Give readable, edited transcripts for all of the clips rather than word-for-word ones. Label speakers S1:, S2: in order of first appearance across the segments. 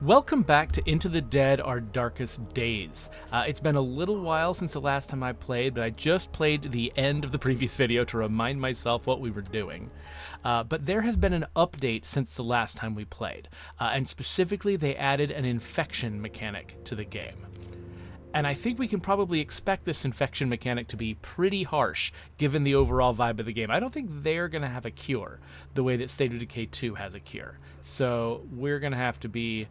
S1: Welcome back to Into the Dead, Our Darkest Days. It's been a little while since the last time I played, but I just played the end of the previous video to remind myself what we were doing. But there has been an update since the last time we played, and specifically they added an infection mechanic to the game. And I think we can probably expect this infection mechanic to be pretty harsh, given the overall vibe of the game. I don't think they're going to have a cure, the way that State of Decay 2 has a cure. So we're going to have to be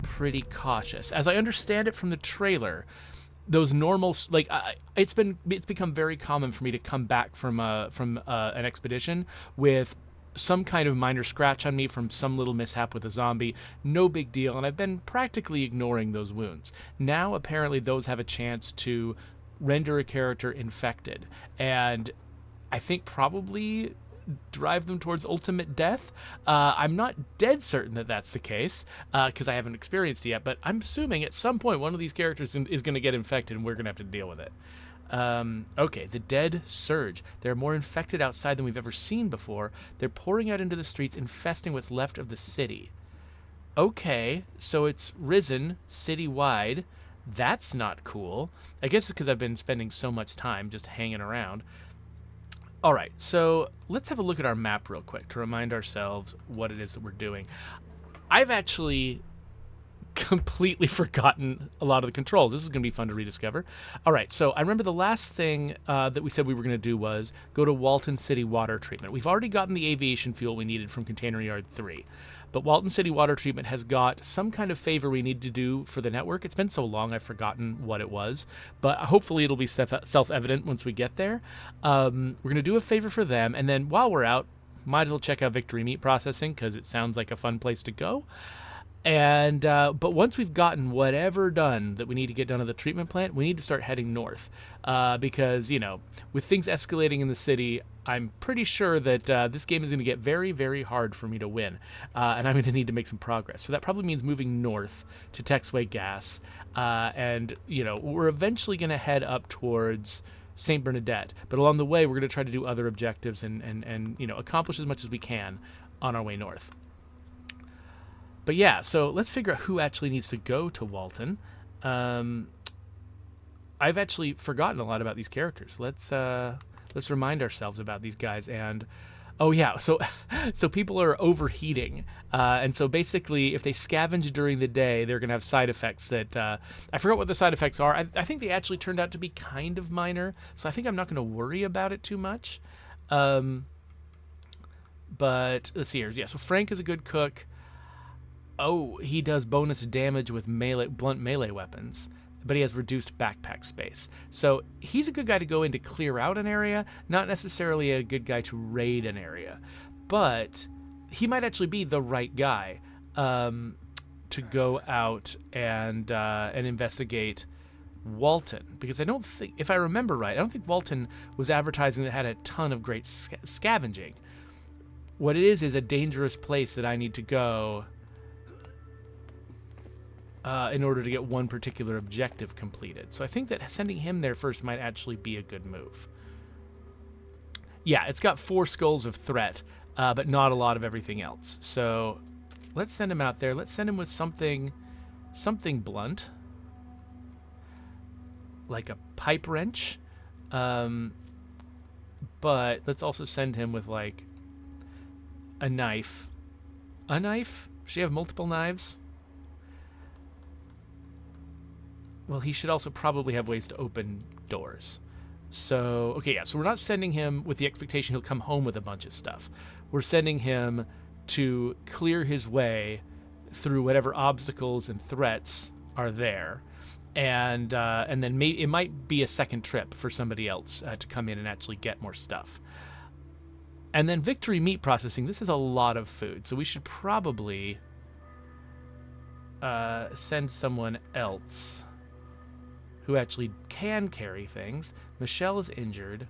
S1: pretty cautious. As I understand it from the trailer, those normal, like, it's become very common for me to come back from an expedition with some kind of minor scratch on me from some little mishap with a zombie. No big deal, and I've been practically ignoring those wounds. Now apparently those have a chance to render a character infected, and I think probably drive them towards ultimate death. I'm not dead certain that that's the case, because I haven't experienced it yet, but I'm assuming at some point one of these characters is going to get infected and we're going to have to deal with it. Okay, the dead surge. There are more infected outside than we've ever seen before. They're pouring out into the streets, infesting what's left of the city. Okay, so it's risen citywide. That's not cool. I guess it's because I've been spending so much time just hanging around. All right, so let's have a look at our map real quick to remind ourselves what it is that we're doing. I've actually completely forgotten a lot of the controls. This is going to be fun to rediscover. All right, so I remember the last thing that we said we were going to do was go to Walton City Water Treatment. We've already gotten the aviation fuel we needed from Container Yard 3, but Walton City Water Treatment has got some kind of favor we need to do for the network. It's been so long I've forgotten what it was, but hopefully it'll be self-evident once we get there. We're going to do a favor for them, and then while we're out, might as well check out Victory Meat Processing because it sounds like a fun place to go. And but once we've gotten whatever done that we need to get done at the treatment plant, we need to start heading north because, you know, with things escalating in the city, I'm pretty sure that this game is going to get very, very hard for me to win, and I'm going to need to make some progress. So that probably means moving north to Texway Gas, and, you know, we're eventually going to head up towards St. Bernadette, but along the way, we're going to try to do other objectives and you know, accomplish as much as we can on our way north. But yeah, so let's figure out who actually needs to go to Walton. I've actually forgotten a lot about these characters. Let's remind ourselves about these guys. And oh yeah, so people are overheating, and so basically, if they scavenge during the day, they're gonna have side effects that I forgot what the side effects are. I think they actually turned out to be kind of minor, so I think I'm not gonna worry about it too much. But let's see here. Yeah, so Frank is a good cook. Oh, he does bonus damage with blunt melee weapons, but he has reduced backpack space. So he's a good guy to go in to clear out an area, not necessarily a good guy to raid an area. But he might actually be the right guy to go out and investigate Walton. Because I don't think, if I remember right, I don't think Walton was advertising that had a ton of great scavenging. What it is a dangerous place that I need to go in order to get one particular objective completed. So I think that sending him there first might actually be a good move. Yeah, it's got 4 skulls of threat, but not a lot of everything else. So let's send him out there. Let's send him with something blunt, like a pipe wrench. But let's also send him with, like, a knife. A knife? Should he have multiple knives? Well, he should also probably have ways to open doors. So, okay, yeah, so we're not sending him with the expectation he'll come home with a bunch of stuff. We're sending him to clear his way through whatever obstacles and threats are there. And then it might be a second trip for somebody else to come in and actually get more stuff. And then Victory Meat Processing, this is a lot of food, so we should probably send someone else who actually can carry things. Michelle is injured.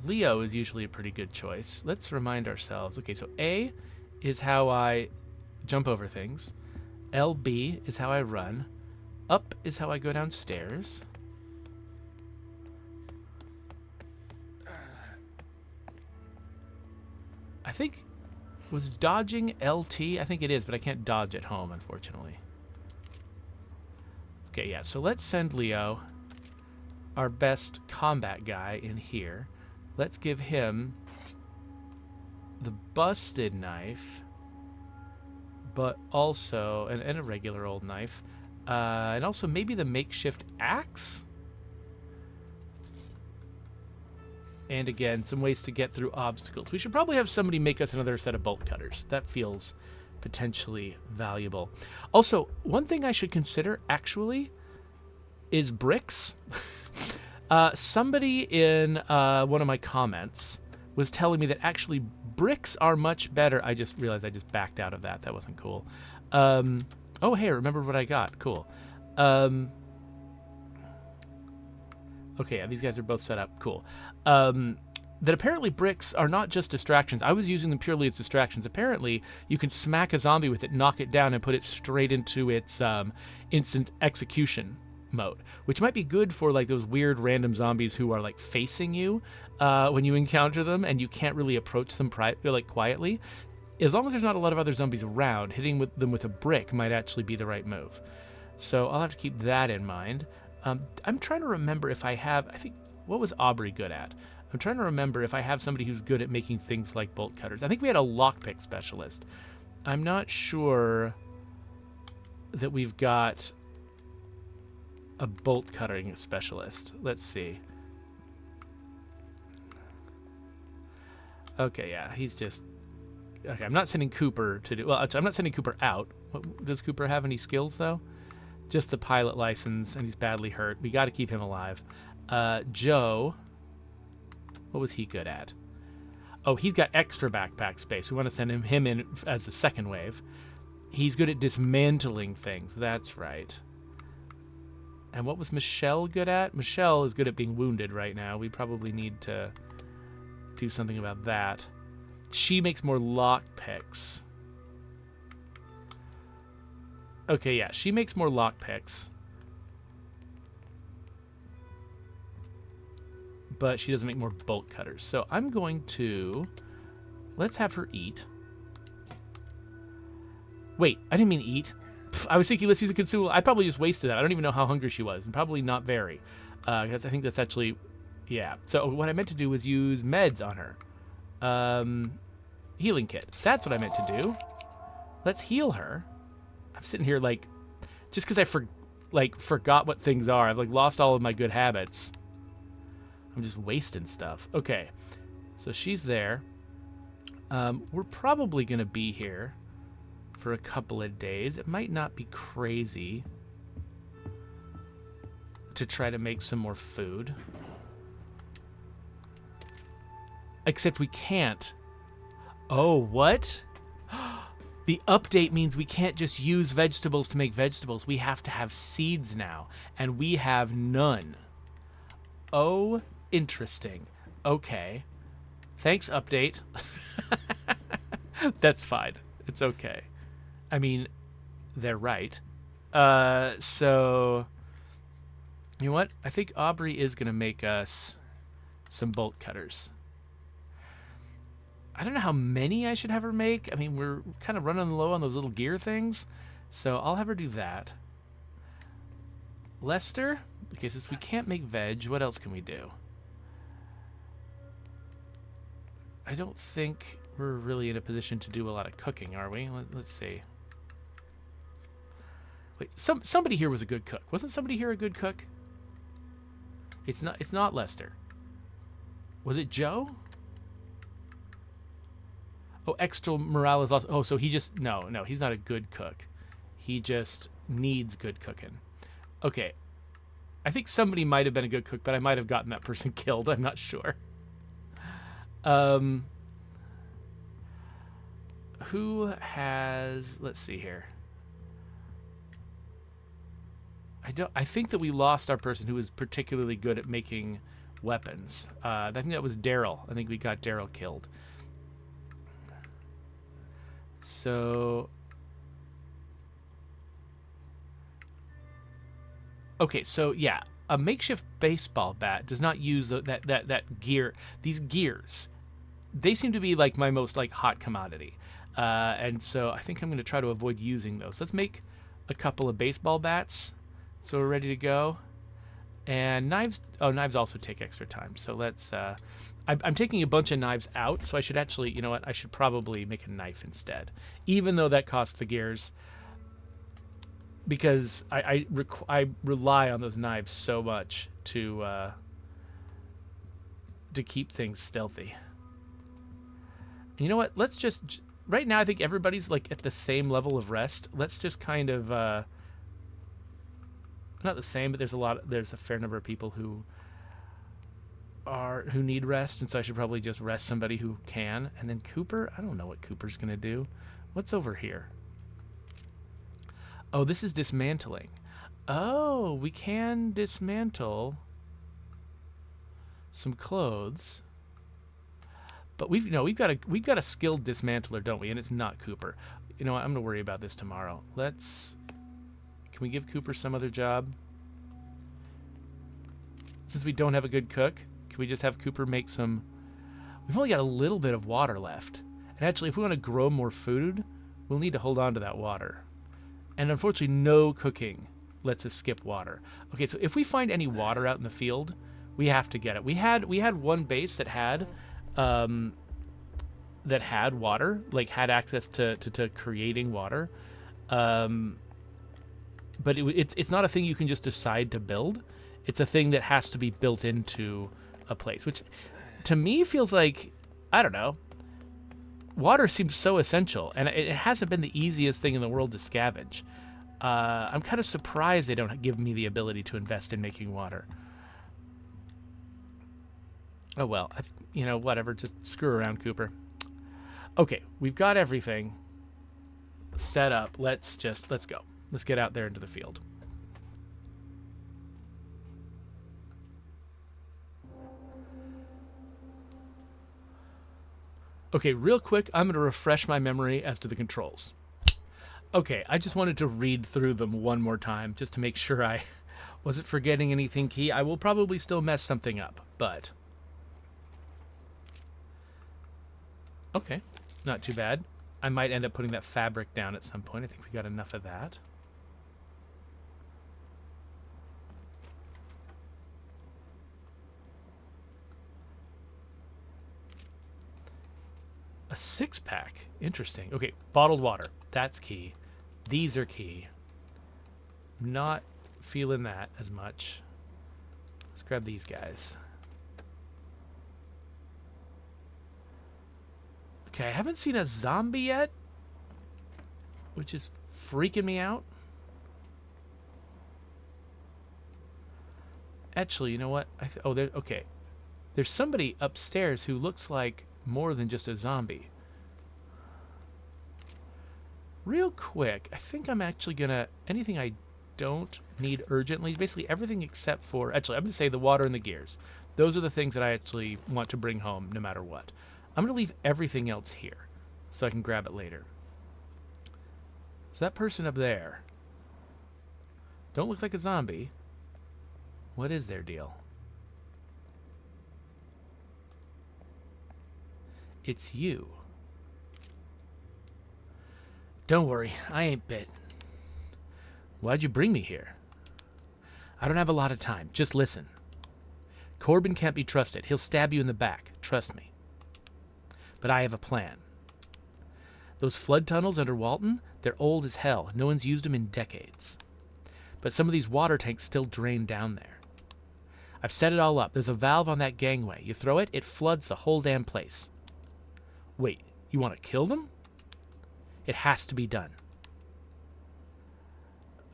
S1: Leo is usually a pretty good choice. Let's remind ourselves. Okay, so A is how I jump over things. LB is how I run. Up is how I go downstairs. I think Was dodging LT? I think it is, but I can't dodge at home, unfortunately. Okay, yeah, so let's send Leo, our best combat guy, in here. Let's give him the busted knife, but also, and a regular old knife, and also maybe the makeshift axe? And again, some ways to get through obstacles. We should probably have somebody make us another set of bolt cutters. That feels potentially valuable. Also, one thing I should consider, actually, is bricks. Somebody in one of my comments was telling me that actually bricks are much better. I just realized I just backed out of that. That wasn't cool. Oh, hey, I remembered what I got. Cool. Okay, yeah, these guys are both set up. Cool. That apparently bricks are not just distractions. I was using them purely as distractions. Apparently, you can smack a zombie with it, knock it down, and put it straight into its instant execution mode, which might be good for like those weird random zombies who are like facing you when you encounter them, and you can't really approach them quietly. As long as there's not a lot of other zombies around, hitting them with a brick might actually be the right move. So I'll have to keep that in mind. I'm trying to remember if I have, I think, what was Aubrey good at? I'm trying to remember if I have somebody who's good at making things like bolt cutters. I think we had a lockpick specialist. I'm not sure that we've got a bolt cutting specialist. Let's see. Okay, yeah, he's just... Okay, I'm not sending Cooper to do... Well, I'm not sending Cooper out. Does Cooper have any skills, though? Just the pilot license, and he's badly hurt. We got to keep him alive. Joe, what was he good at? Oh, he's got extra backpack space. We want to send him in as the second wave. He's good at dismantling things. That's right. And what was Michelle good at? Michelle is good at being wounded right now. We probably need to do something about that. She makes more lockpicks. Okay, yeah, she makes more lockpicks. But she doesn't make more bolt cutters. So I'm going to... Let's have her eat. Wait, I didn't mean eat. I was thinking let's use a consumable. I probably just wasted that. I don't even know how hungry she was. And probably not very. Because I think that's actually... Yeah. So what I meant to do was use meds on her. Healing kit. That's what I meant to do. Let's heal her. I'm sitting here like... Just because I forgot what things are. I've like lost all of my good habits. I'm just wasting stuff. Okay. So she's there. We're probably going to be here for a couple of days. It might not be crazy to try to make some more food. Except we can't. Oh, what? The update means we can't just use vegetables to make vegetables. We have to have seeds now, and we have none. Oh, interesting. Okay. Thanks, update. That's fine. It's okay. I mean, they're right. So, you know what? I think Aubrey is going to make us some bolt cutters. I don't know how many I should have her make. I mean, we're kind of running low on those little gear things. So I'll have her do that. Lester? Okay, since we can't make veg, what else can we do? I don't think we're really in a position to do a lot of cooking, are we? Let's see. Wait, somebody here was a good cook. Wasn't somebody here a good cook? It's not Lester. Was it Joe? Oh, extra morale is also... Oh, so he just... No, he's not a good cook. He just needs good cooking. Okay. I think somebody might have been a good cook, but I might have gotten that person killed. I'm not sure. Who has... Let's see here. I think that we lost our person who was particularly good at making weapons. I think that was Daryl. I think we got Daryl killed. So, okay, so yeah, a makeshift baseball bat does not use that gear. These gears they seem to be like my most like hot commodity. And so I think I'm going to try to avoid using those. Let's make a couple of baseball bats so we're ready to go. And knives, oh, knives also take extra time. So let's, I'm taking a bunch of knives out, so I should actually, you know what, I should probably make a knife instead. Even though that costs the gears, because I rely on those knives so much to keep things stealthy. And you know what, let's just, right now I think everybody's like at the same level of rest. Let's just kind of, not the same, but there's a fair number of people who need rest, and so I should probably just rest somebody who can. And then Cooper, I don't know what Cooper's gonna do. What's over here? Oh, this is dismantling. Oh, we can dismantle some clothes, but we've got a skilled dismantler, don't we? And it's not Cooper. You know what? I'm gonna worry about this tomorrow. Can we give Cooper some other job? Since we don't have a good cook, can we just have Cooper make some... We've only got a little bit of water left. And actually, if we want to grow more food, we'll need to hold on to that water. And unfortunately, no cooking lets us skip water. Okay, so if we find any water out in the field, we have to get it. We had one base that had water, like had access to creating water. But it's not a thing you can just decide to build. It's a thing that has to be built into a place, which to me feels like, I don't know, water seems so essential, and it hasn't been the easiest thing in the world to scavenge. I'm kind of surprised they don't give me the ability to invest in making water. Oh well, whatever, just screw around, Cooper. Okay, we've got everything set up. Let's go. Let's get out there into the field. Okay, real quick, I'm going to refresh my memory as to the controls. Okay, I just wanted to read through them one more time just to make sure I wasn't forgetting anything key. I will probably still mess something up, but... Okay, not too bad. I might end up putting that fabric down at some point. I think we got enough of that. A 6-pack. Interesting. Okay, bottled water. That's key. These are key. Not feeling that as much. Let's grab these guys. Okay, I haven't seen a zombie yet, which is freaking me out. Actually, you know what? Okay. There's somebody upstairs who looks like more than just a zombie. Real quick, I think I'm actually gonna... Anything I don't need urgently, basically everything except for... Actually, I'm gonna say the water and the gears. Those are the things that I actually want to bring home no matter what. I'm gonna leave everything else here so I can grab it later. So that person up there don't look like a zombie. What is their deal? It's you. Don't worry, I ain't bit. Why'd you bring me here? I don't have a lot of time. Just listen. Corbin can't be trusted. He'll stab you in the back. Trust me. But I have a plan. Those flood tunnels under Walton, they're old as hell. No one's used them in decades. But some of these water tanks still drain down there. I've set it all up. There's a valve on that gangway. You throw it, it floods the whole damn place. Wait, you want to kill them? It has to be done.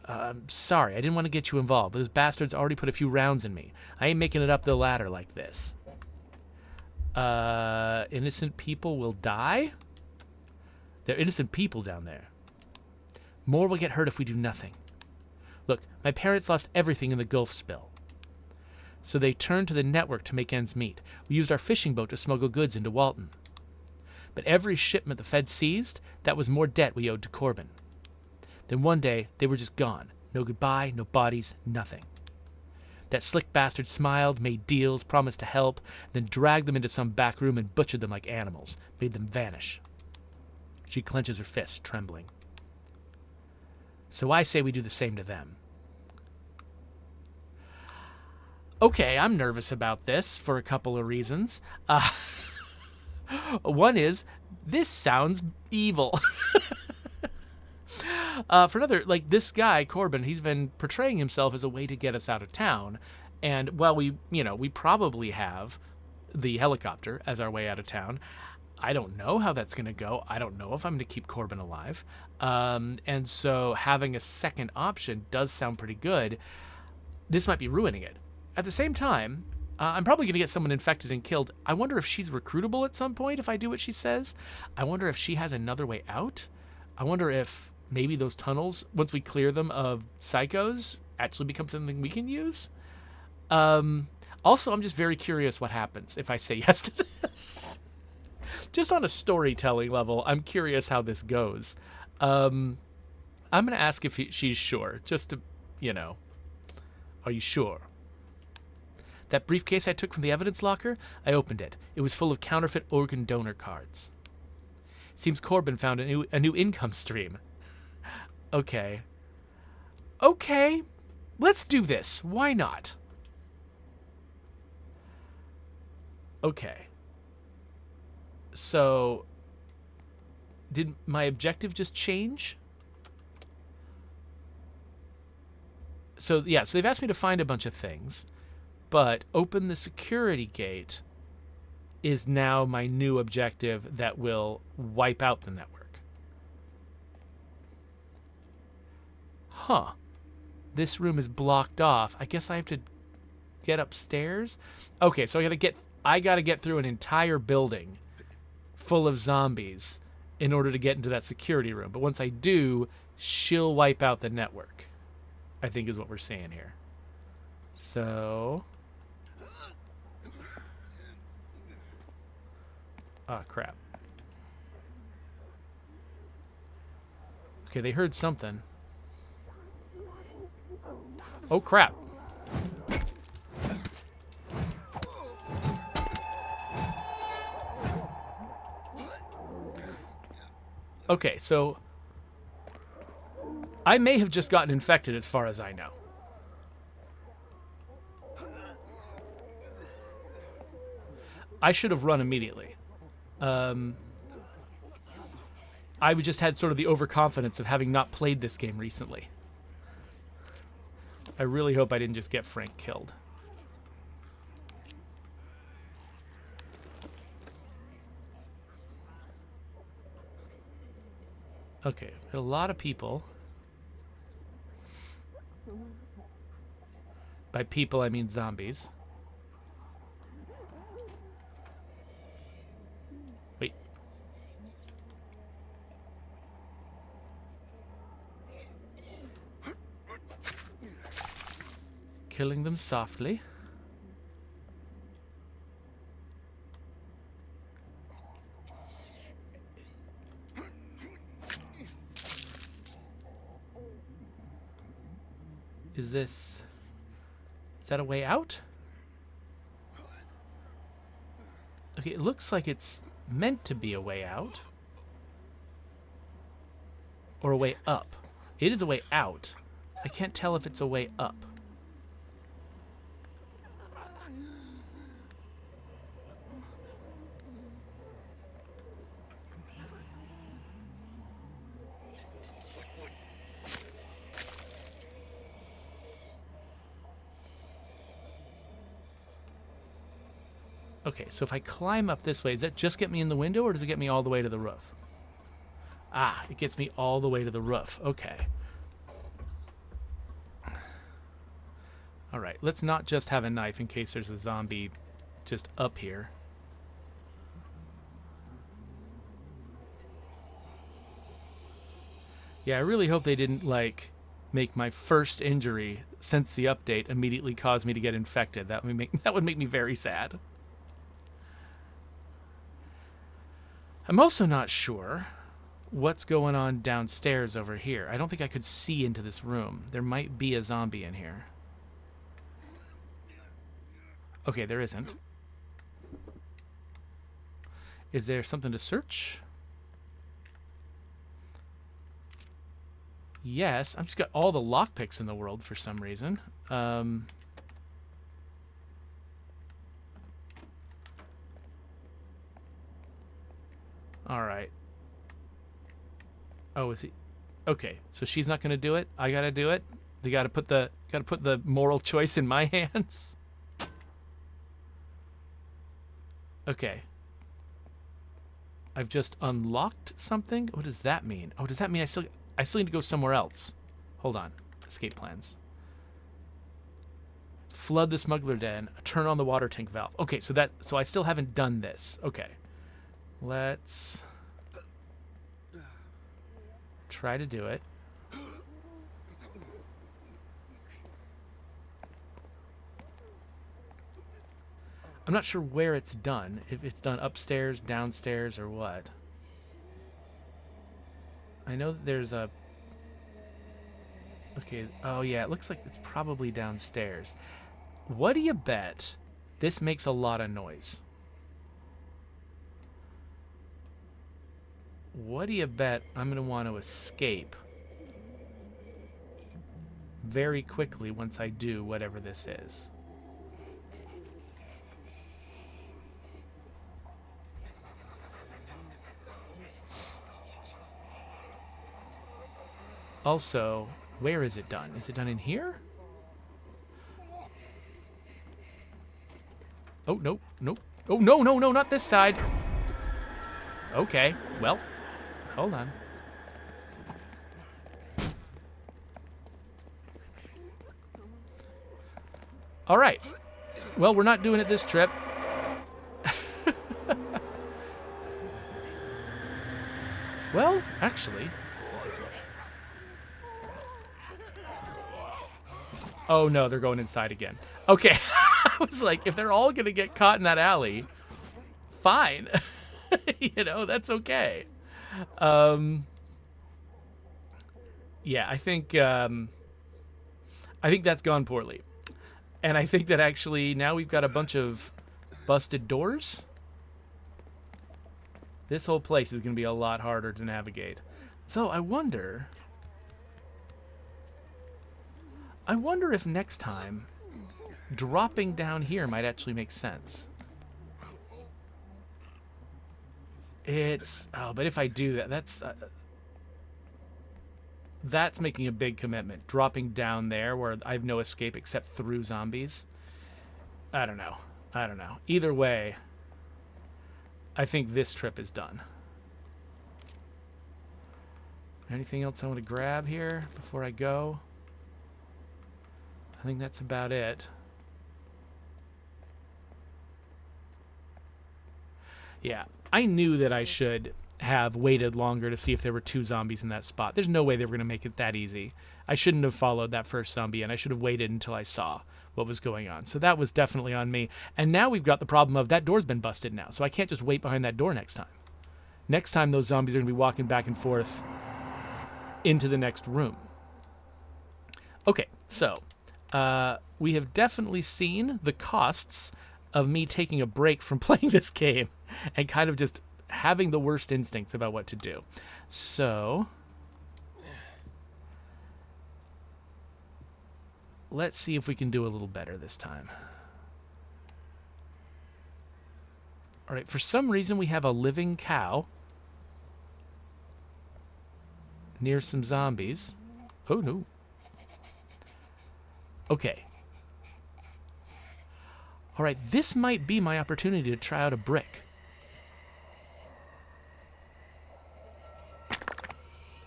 S1: I'm sorry, I didn't want to get you involved, but those bastards already put a few rounds in me. I ain't making it up the ladder like this. Innocent people will die? They're innocent people down there. More will get hurt if we do nothing. Look, my parents lost everything in the Gulf spill. So they turned to the network to make ends meet. We used our fishing boat to smuggle goods into Walton. But every shipment the Fed seized, that was more debt we owed to Corbin. Then one day, they were just gone. No goodbye, no bodies, nothing. That slick bastard smiled, made deals, promised to help, then dragged them into some back room and butchered them like animals, made them vanish. She clenches her fists, trembling. So I say we do the same to them. Okay, I'm nervous about this for a couple of reasons. One is, this sounds evil. For another, like, this guy, Corbin, he's been portraying himself as a way to get us out of town. And while we probably have the helicopter as our way out of town, I don't know how that's going to go. I don't know if I'm going to keep Corbin alive. And so having a second option does sound pretty good. This might be ruining it. At the same time, I'm probably going to get someone infected and killed. I wonder if she's recruitable at some point if I do what she says. I wonder if she has another way out. I wonder if maybe those tunnels, once we clear them of psychos, actually become something we can use. Also, I'm just very curious what happens if I say yes to this. Just on a storytelling level, I'm curious how this goes. I'm going to ask if she's sure, just to, are you sure? That briefcase I took from the evidence locker, I opened it. It was full of counterfeit organ donor cards. Seems Corbin found a new income stream. Okay, let's do this. Why not? Okay. So, did my objective just change? So they've asked me to find a bunch of things, but open the security gate is now my new objective that will wipe out the network. Huh. This room is blocked off. I guess I have to get upstairs? Okay, so I gotta get through an entire building full of zombies in order to get into that security room. But once I do, she'll wipe out the network, I think is what we're saying here. So... oh, crap. Okay, they heard something. Oh, crap. Okay, so I may have just gotten infected as far as I know. I should have run immediately. I just had sort of the overconfidence of having not played this game recently. I really hope I didn't just get Frank killed. Okay, a lot of people. By people, I mean zombies. Wait. Killing them softly. Is that a way out? Okay, it looks like it's meant to be a way out. Or a way up. It is a way out. I can't tell if it's a way up. Okay, so if I climb up this way, does that just get me in the window, or does it get me all the way to the roof? Ah, it gets me all the way to the roof. Okay. Alright, let's not just have a knife in case there's a zombie just up here. Yeah, I really hope they didn't, like, make my first injury since the update immediately cause me to get infected. That would make me very sad. I'm also not sure what's going on downstairs over here. I don't think I could see into this room. There might be a zombie in here. Okay, there isn't. Is there something to search? Yes, I've just got all the lockpicks in the world for some reason. All right. Oh, is he? Okay, so she's not gonna do it. I gotta do it. They gotta put the moral choice in my hands. Okay. I've just unlocked something. What does that mean? Oh, does that mean I still need to go somewhere else? Hold on. Escape plans. Flood the smuggler den. Turn on the water tank valve. Okay, so I still haven't done this. Okay. Let's try to do it. I'm not sure where it's done. If it's done upstairs, downstairs, or what. I know that there's a... Okay, oh yeah, it looks like it's probably downstairs. What do you bet this makes a lot of noise? What do you bet I'm going to want to escape very quickly once I do whatever this is? Also, where is it done? Is it done in here? Oh, nope, nope. Oh, no, no, no, not this side. Okay, well, hold on. All right. Well, we're not doing it this trip. Well, actually... Oh, no, they're going inside again. Okay. I was like, if they're all going to get caught in that alley, fine. You know, that's okay. Yeah, I think that's gone poorly. And I think that actually now we've got a bunch of busted doors. This whole place is going to be a lot harder to navigate. So I wonder if next time dropping down here might actually make sense. But if I do that, that's making a big commitment. Dropping down there where I have no escape except through zombies. I don't know. Either way, I think this trip is done. Anything else I want to grab here before I go? I think that's about it. Yeah, I knew that I should have waited longer to see if there were 2 zombies in that spot. There's no way they were going to make it that easy. I shouldn't have followed that first zombie, and I should have waited until I saw what was going on. So that was definitely on me. And now we've got the problem of that door's been busted now, so I can't just wait behind that door next time. Next time, those zombies are going to be walking back and forth into the next room. Okay, so we have definitely seen the costs of me taking a break from playing this game and kind of just having the worst instincts about what to do. So let's see if we can do a little better this time. All right, for some reason we have a living cow near some zombies. Oh, no. Okay. All right, this might be my opportunity to try out a brick.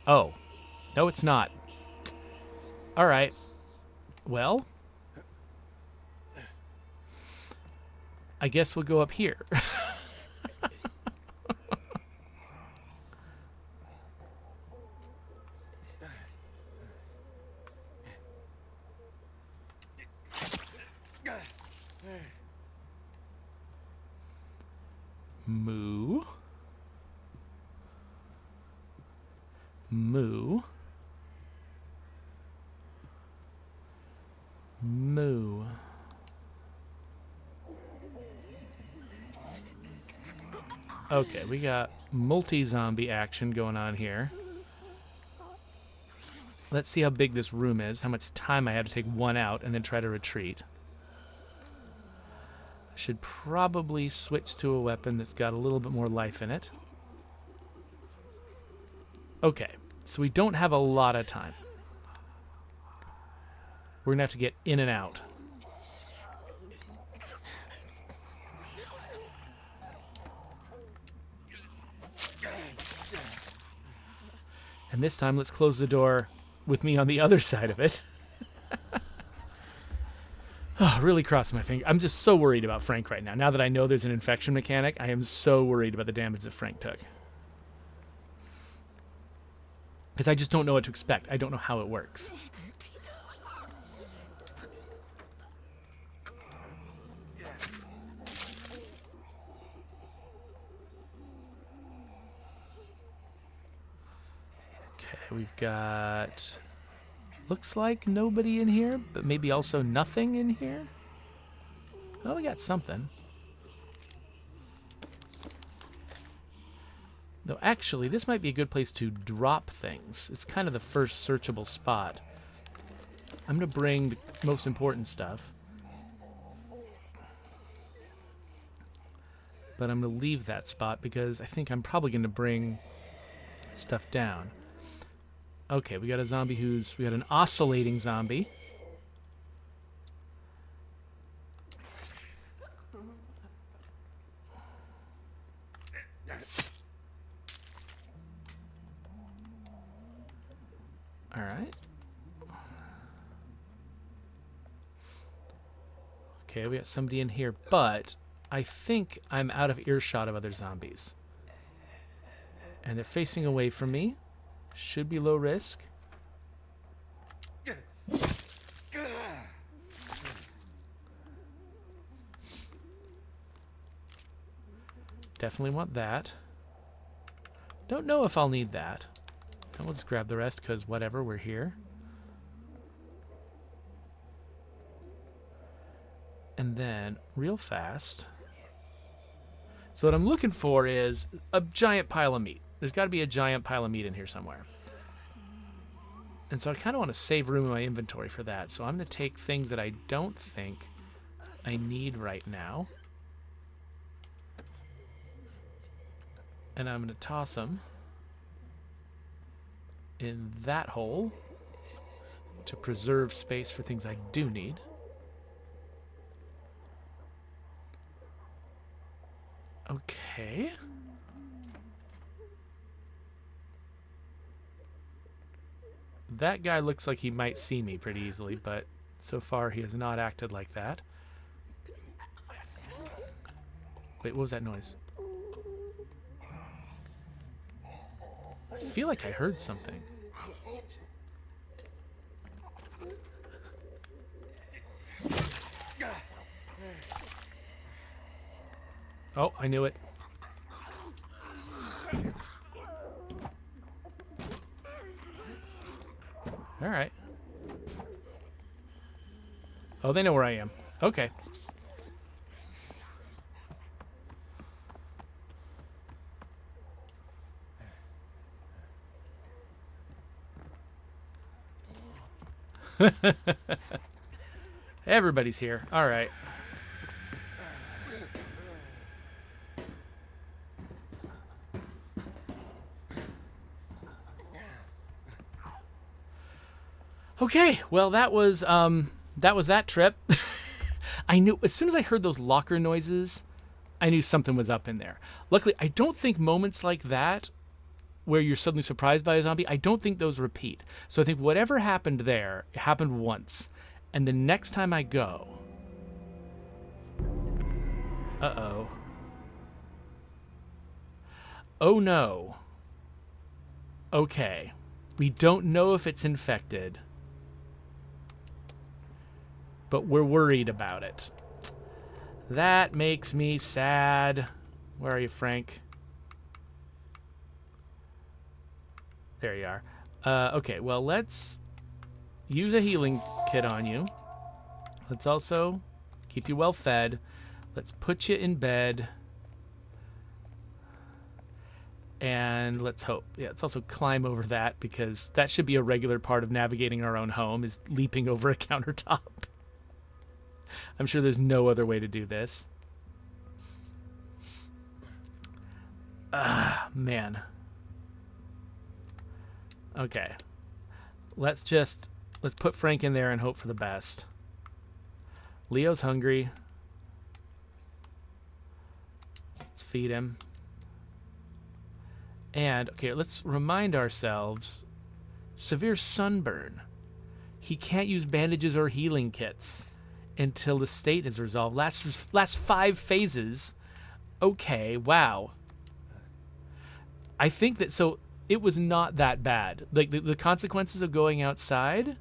S1: Oh. No, it's not. All right. Well, I guess we'll go up here. Moo. Moo. Moo. Okay, we got multi-zombie action going on here. Let's see how big this room is, how much time I have to take one out and then try to retreat. I should probably switch to a weapon that's got a little bit more life in it. Okay, so we don't have a lot of time. We're going to have to get in and out. And this time, let's close the door with me on the other side of it. Oh, really crossing my finger. I'm just so worried about Frank right now. Now that I know there's an infection mechanic, I am so worried about the damage that Frank took. Because I just don't know what to expect. I don't know how it works. Okay, we've got... Looks like nobody in here, but maybe also nothing in here. Oh, we got something. Though actually, this might be a good place to drop things. It's kind of the first searchable spot. I'm going to bring the most important stuff. But I'm going to leave that spot because I think I'm probably going to bring stuff down. Okay, we got a zombie we got an oscillating zombie. All right. Okay, we got somebody in here, but I think I'm out of earshot of other zombies. And they're facing away from me. Should be low risk. Definitely want that. Don't know if I'll need that. And we'll just grab the rest because whatever, we're here. And then, real fast. So what I'm looking for is a giant pile of meat. There's got to be a giant pile of meat in here somewhere. And so I kind of want to save room in my inventory for that. So I'm going to take things that I don't think I need right now. And I'm going to toss them in that hole to preserve space for things I do need. Okay. That guy looks like he might see me pretty easily, but so far he has not acted like that. Wait, what was that noise? I feel like I heard something. Oh, I knew it. All right. Oh, they know where I am. Okay. Everybody's here. All right. Okay, well that was that trip. I knew as soon as I heard those locker noises, I knew something was up in there. Luckily, I don't think moments like that where you're suddenly surprised by a zombie, I don't think those repeat. So I think whatever happened there, it happened once. And the next time I go... Uh-oh. Oh no. Okay. We don't know if it's infected. But we're worried about it. That makes me sad. Where are you, Frank? There you are. Okay, well, let's use a healing kit on you. Let's also keep you well fed. Let's put you in bed. And let's hope. Yeah, let's also climb over that, because that should be a regular part of navigating our own home, is leaping over a countertop. I'm sure there's no other way to do this. Ah, man. Okay. Let's put Frank in there and hope for the best. Leo's hungry. Let's feed him. And, okay, let's remind ourselves, severe sunburn. He can't use bandages or healing kits until the state is resolved. Last 5 phases. Okay, wow. I think that, so it was not that bad. Like, the consequences of going outside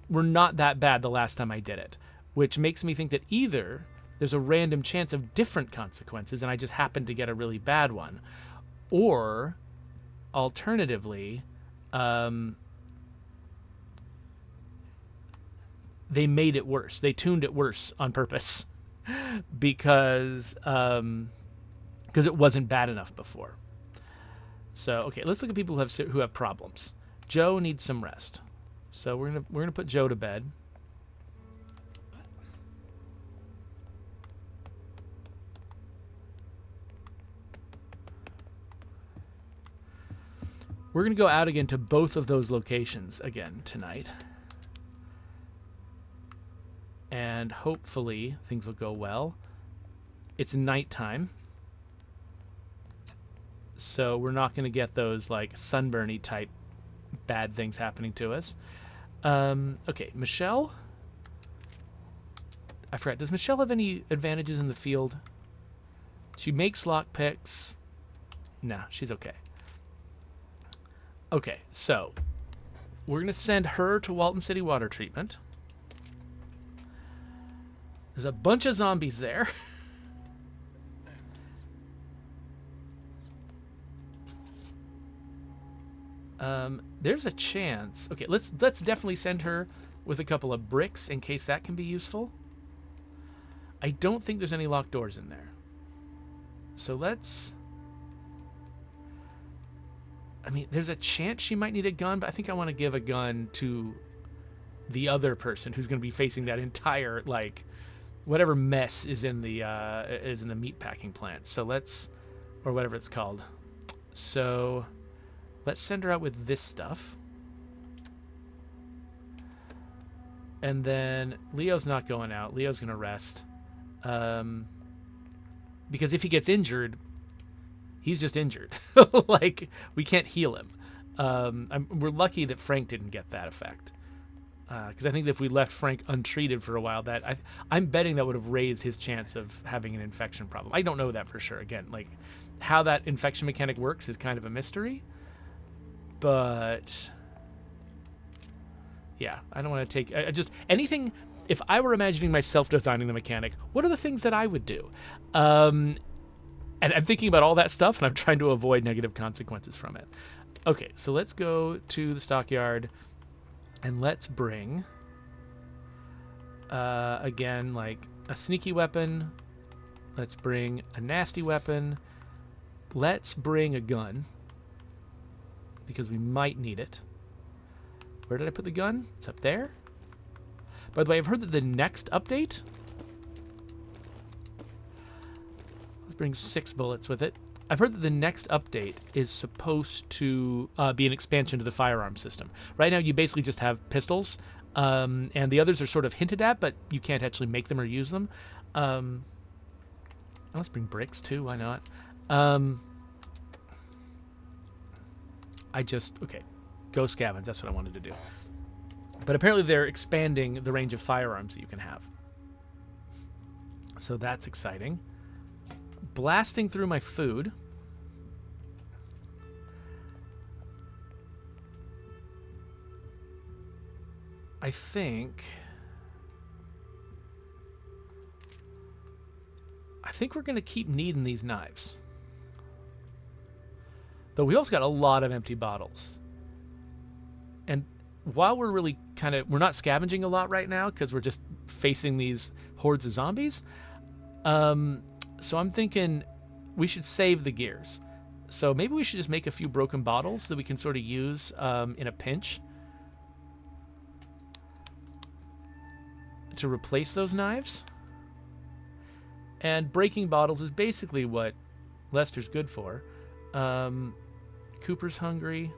S1: were not that bad the last time I did it, which makes me think that either there's a random chance of different consequences and I just happened to get a really bad one, or alternatively, they made it worse. They tuned it worse on purpose because it wasn't bad enough before. So, okay, let's look at people who have problems. Joe needs some rest. So we're gonna put Joe to bed. We're gonna go out again to both of those locations again tonight. And hopefully things will go well. It's nighttime, so we're not gonna get those like sunburny type bad things happening to us. Okay, Michelle. I forgot. Does Michelle have any advantages in the field? She makes lockpicks. Nah, she's okay. Okay, so we're going to send her to Walton City Water Treatment. There's a bunch of zombies there. There's a chance. Okay, let's definitely send her with a couple of bricks in case that can be useful. I don't think there's any locked doors in there. So let's... I mean, there's a chance she might need a gun, but I think I want to give a gun to the other person who's going to be facing that entire, like, whatever mess is in the meatpacking plant. So let's, or whatever it's called. So let's send her out with this stuff. And then Leo's not going out. Leo's going to rest. Because if he gets injured, he's just injured. Like, we can't heal him. We're lucky that Frank didn't get that effect. Because I think that if we left Frank untreated for a while, I'm betting that would have raised his chance of having an infection problem. I don't know that for sure. Again, like, how that infection mechanic works is kind of a mystery. But yeah, I don't want to take... just anything... If I were imagining myself designing the mechanic, what are the things that I would do? And I'm thinking about all that stuff, and I'm trying to avoid negative consequences from it. Okay, so let's go to the stockyard, and let's bring, again, like a sneaky weapon. Let's bring a nasty weapon. Let's bring a gun, because we might need it. Where did I put the gun? It's up there. By the way, I've heard that the next update... Let's bring 6 bullets with it. I've heard that the next update is supposed to be an expansion to the firearm system. Right now, you basically just have pistols, and the others are sort of hinted at, but you can't actually make them or use them. Let's bring bricks, too. Why not? Okay. Go scavenge. That's what I wanted to do. But apparently they're expanding the range of firearms that you can have. So that's exciting. Blasting through my food. I think we're going to keep needing these knives. Though we also got a lot of empty bottles. And while we're really we're not scavenging a lot right now because we're just facing these hordes of zombies. So I'm thinking we should save the gears. So maybe we should just make a few broken bottles that we can sort of use in a pinch to replace those knives. And breaking bottles is basically what Lester's good for. Cooper's hungry.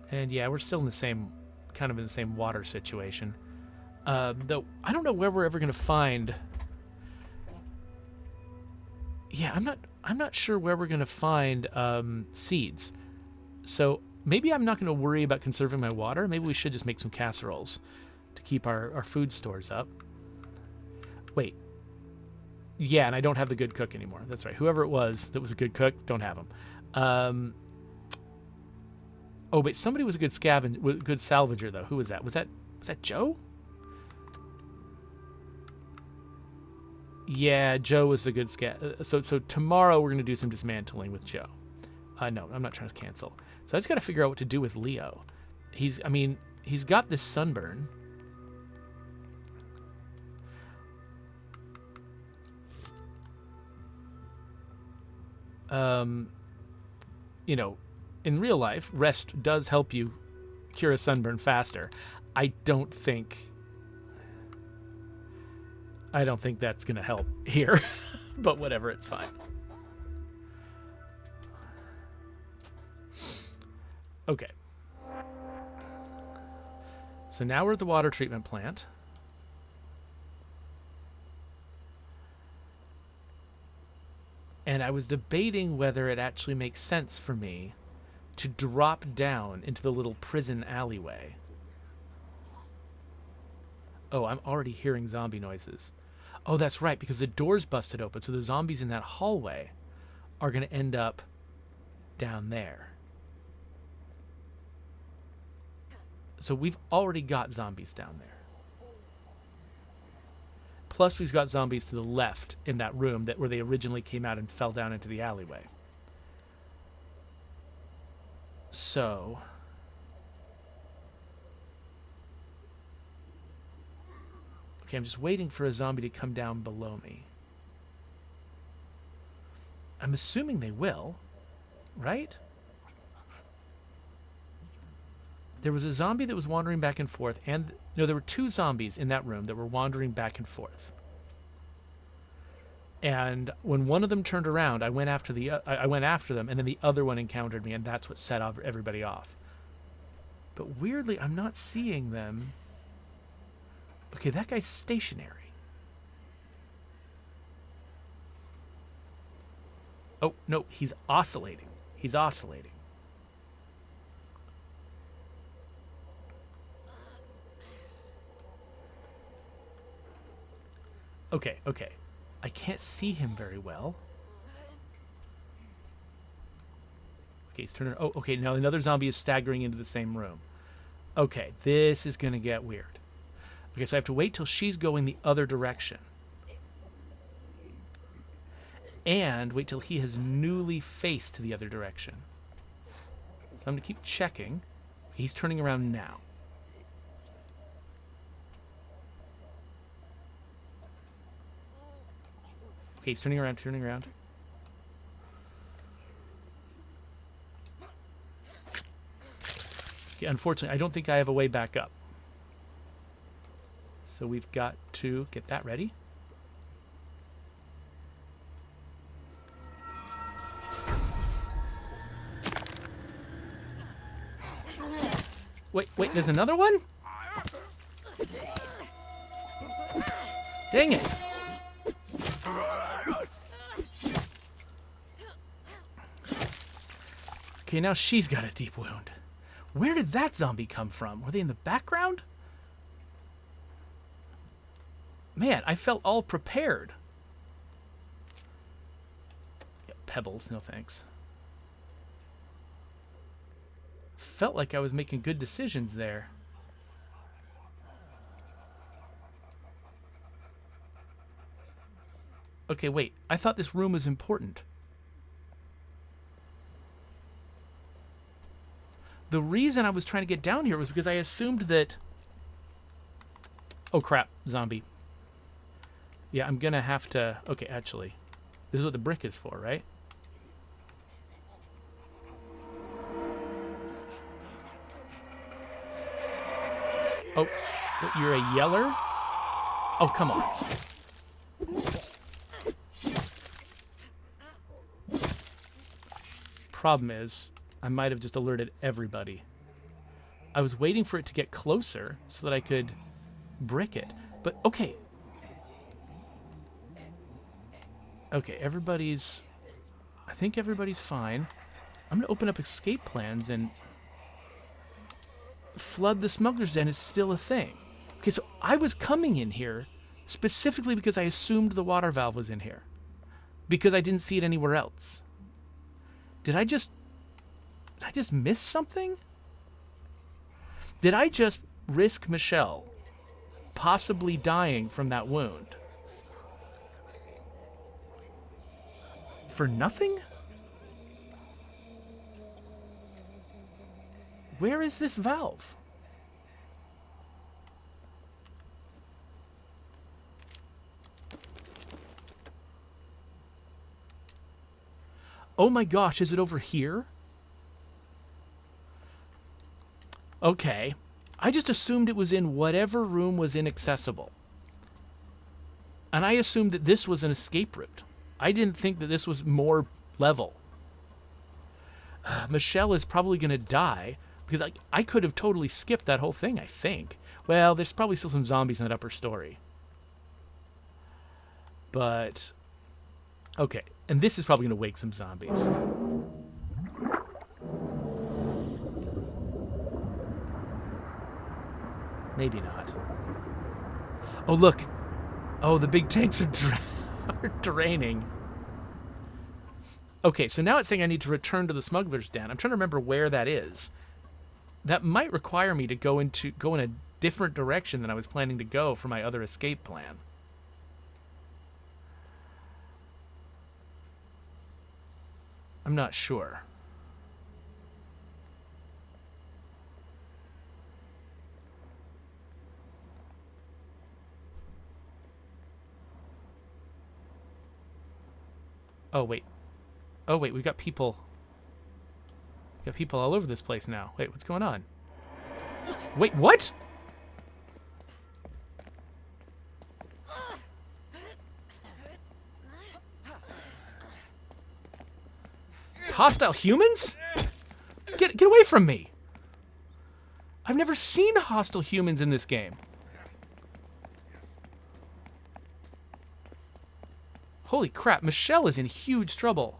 S1: And yeah, we're still in the same, kind of in the same water situation. Though I don't know where we're ever going to find. Yeah, I'm not sure where we're going to find seeds. So maybe I'm not going to worry about conserving my water. Maybe we should just make some casseroles to keep our food stores up. Wait. Yeah, and I don't have the good cook anymore. That's right. Whoever it was that was a good cook, don't have him. Oh, but somebody was a good good salvager, though. Who was that? Was that Joe? Yeah, Joe was a good So tomorrow we're going to do some dismantling with Joe. No, I'm not trying to cancel. So I just got to figure out what to do with Leo. He's got this sunburn. You know, in real life, rest does help you cure a sunburn faster. I don't think that's going to help here, but whatever, it's fine. Okay. So now we're at the water treatment plant. And I was debating whether it actually makes sense for me to drop down into the little prison alleyway. Oh, I'm already hearing zombie noises. Oh, that's right, because the door's busted open, so the zombies in that hallway are going to end up down there. So we've already got zombies down there. Plus, we've got zombies to the left in that room where they originally came out and fell down into the alleyway. So okay, I'm just waiting for a zombie to come down below me. I'm assuming they will, right? There was a zombie that was wandering back and forth, and no, there were two zombies in that room that were wandering back and forth. And when one of them turned around, I went after them, and then the other one encountered me, and that's what set everybody off. But weirdly, I'm not seeing them. Okay, that guy's stationary. Oh, no, he's oscillating. He's oscillating. Okay. I can't see him very well. Okay, he's turning. Oh, okay, now another zombie is staggering into the same room. Okay, this is going to get weird. Okay, so I have to wait till she's going the other direction. And wait till he has newly faced to the other direction. So I'm going to keep checking. Okay, he's turning around now. Okay, he's turning around. Okay, unfortunately, I don't think I have a way back up. So we've got to get that ready. Wait, there's another one? Dang it. Okay, now she's got a deep wound. Where did that zombie come from? Were they in the background? Man, I felt all prepared. Yeah, pebbles, no thanks. Felt like I was making good decisions there. Okay, wait. I thought this room was important. The reason I was trying to get down here was because I assumed that... Oh, crap. Zombie. Yeah, I'm going to have to... Okay, actually. This is what the brick is for, right? Oh, you're a yeller? Oh, come on. Problem is, I might have just alerted everybody. I was waiting for it to get closer so that I could brick it. But, okay. Okay, everybody's... I think everybody's fine. I'm going to open up escape plans and... Flood the smuggler's den is still a thing. Okay, so I was coming in here specifically because I assumed the water valve was in here. Because I didn't see it anywhere else. Did I just miss something? Did I just risk Michelle possibly dying from that wound? For nothing? Where is this valve? Oh my gosh, is it over here? Okay. I just assumed it was in whatever room was inaccessible. And I assumed that this was an escape route. I didn't think that this was more level. Michelle is probably going to die because I could have totally skipped that whole thing, I think. Well, there's probably still some zombies in that upper story. But, okay. And this is probably going to wake some zombies. Maybe not. Oh, look. Oh, the big tanks are draining. Okay, so now it's saying I need to return to the smuggler's den. I'm trying to remember where that is. That might require me to go in a different direction than I was planning to go for my other escape plan. I'm not sure. Oh, wait. Oh, wait, we've got people. We've got people all over this place now. Wait, what's going on? Wait, what? Hostile humans? Get away from me! I've never seen hostile humans in this game. Holy crap, Michelle is in huge trouble.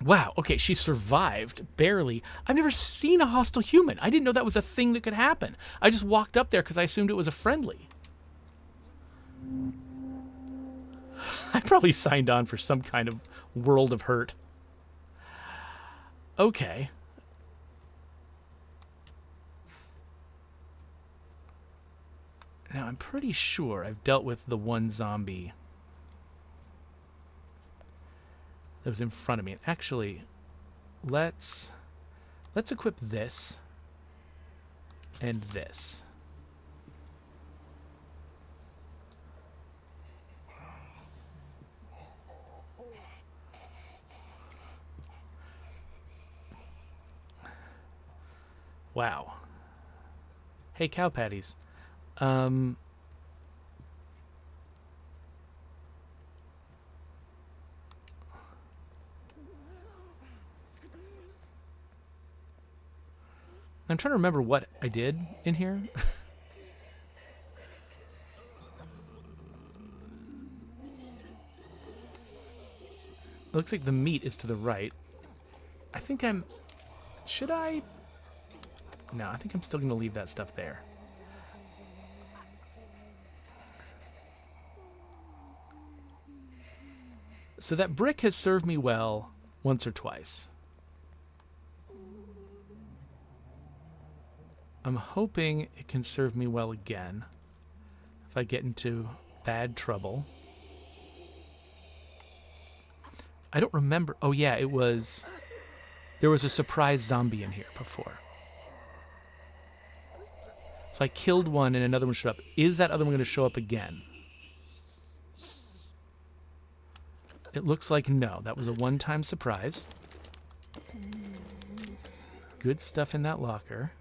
S1: Wow, okay, she survived, barely. I've never seen a hostile human. I didn't know that was a thing that could happen. I just walked up there because I assumed it was a friendly. I probably signed on for some kind of world of hurt. Okay. Now, I'm pretty sure I've dealt with the one zombie that was in front of me. And actually, let's equip this and this. Wow. Hey, cow patties. I'm trying to remember what I did in here. It looks like the meat is to the right. I think I'm... Should I... No, I think I'm still going to leave that stuff there. So that brick has served me well once or twice. I'm hoping it can serve me well again if I get into bad trouble. I don't remember. Oh, yeah, it was... There was a surprise zombie in here before. So I killed one and another one showed up. Is that other one going to show up again? It looks like no. That was a one-time surprise. Good stuff in that locker.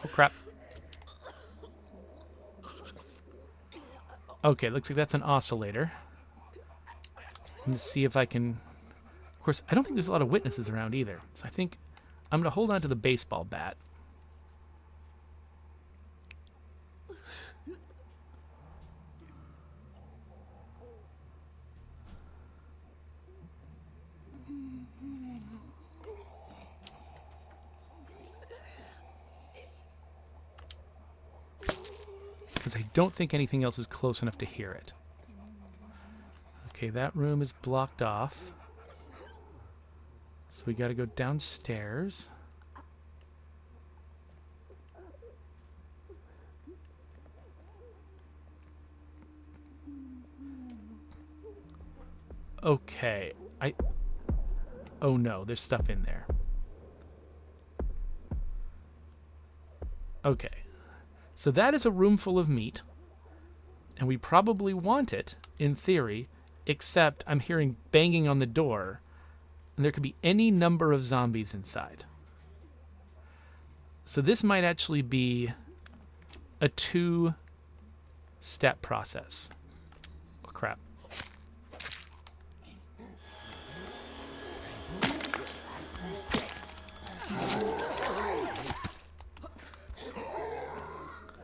S1: Oh, crap. Okay, looks like that's an oscillator. Let's see if I can... Of course, I don't think there's a lot of witnesses around either. So I think I'm going to hold on to the baseball bat. Because I don't think anything else is close enough to hear it. Okay, that room is blocked off. So we got to go downstairs. Okay, oh no, there's stuff in there. Okay, so that is a room full of meat, and we probably want it, in theory, except I'm hearing banging on the door, and there could be any number of zombies inside. So this might actually be a 2-step process. Oh, crap.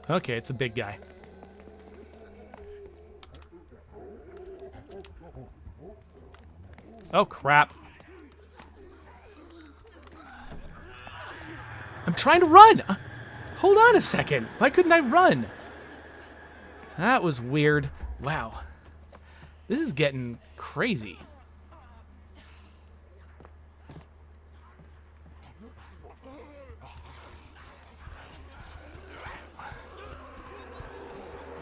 S1: Okay, it's a big guy. Oh, crap. I'm trying to run! Hold on a second. Why couldn't I run? That was weird. Wow. This is getting crazy.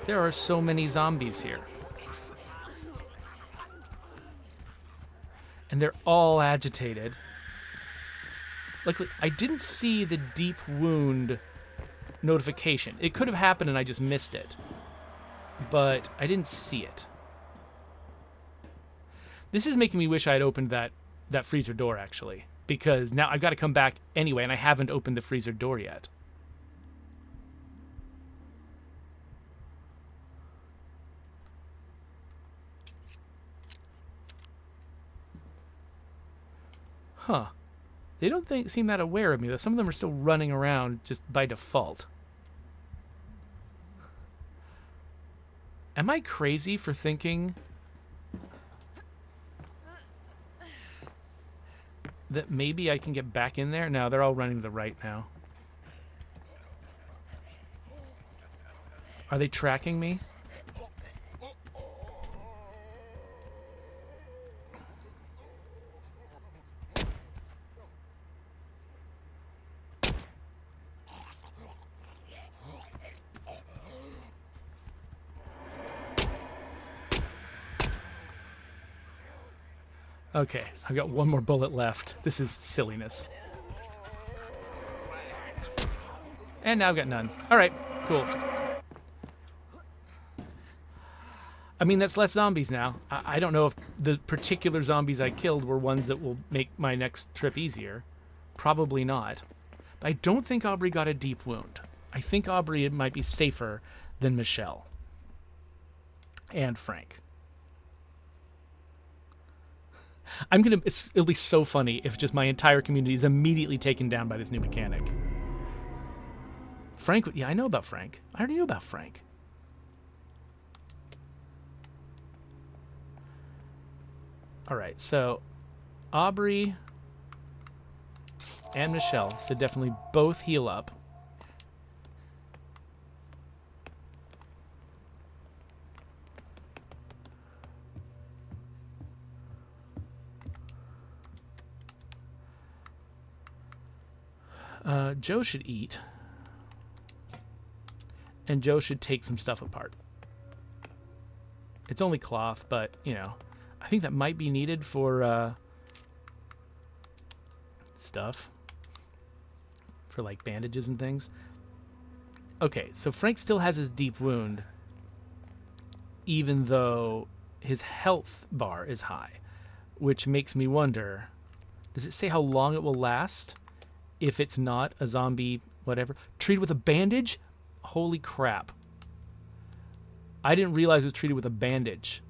S1: There are so many zombies here. And they're all agitated. Like, I didn't see the deep wound notification. It could have happened and I just missed it. But I didn't see it. This is making me wish I had opened that freezer door, actually. Because now I've got to come back anyway, and I haven't opened the freezer door yet. Huh. They don't seem that aware of me, though. Some of them are still running around just by default. Am I crazy for thinking that maybe I can get back in there? No, they're all running to the right now. Are they tracking me? Okay, I've got one more bullet left. This is silliness. And now I've got none. All right, cool. I mean, that's less zombies now. I don't know if the particular zombies I killed were ones that will make my next trip easier. Probably not. But I don't think Aubrey got a deep wound. I think Aubrey might be safer than Michelle. And Frank. It'll be so funny if just my entire community is immediately taken down by this new mechanic. Frank, yeah, I know about Frank. I already knew about Frank. All right, so Aubrey and Michelle should definitely both heal up. Joe should eat. And Joe should take some stuff apart. It's only cloth, but, you know, I think that might be needed for stuff. For like bandages and things. Okay, so Frank still has his deep wound, even though his health bar is high, which makes me wonder, does it say how long it will last if it's not a zombie whatever? Treated with a bandage? Holy crap. I didn't realize it was treated with a bandage.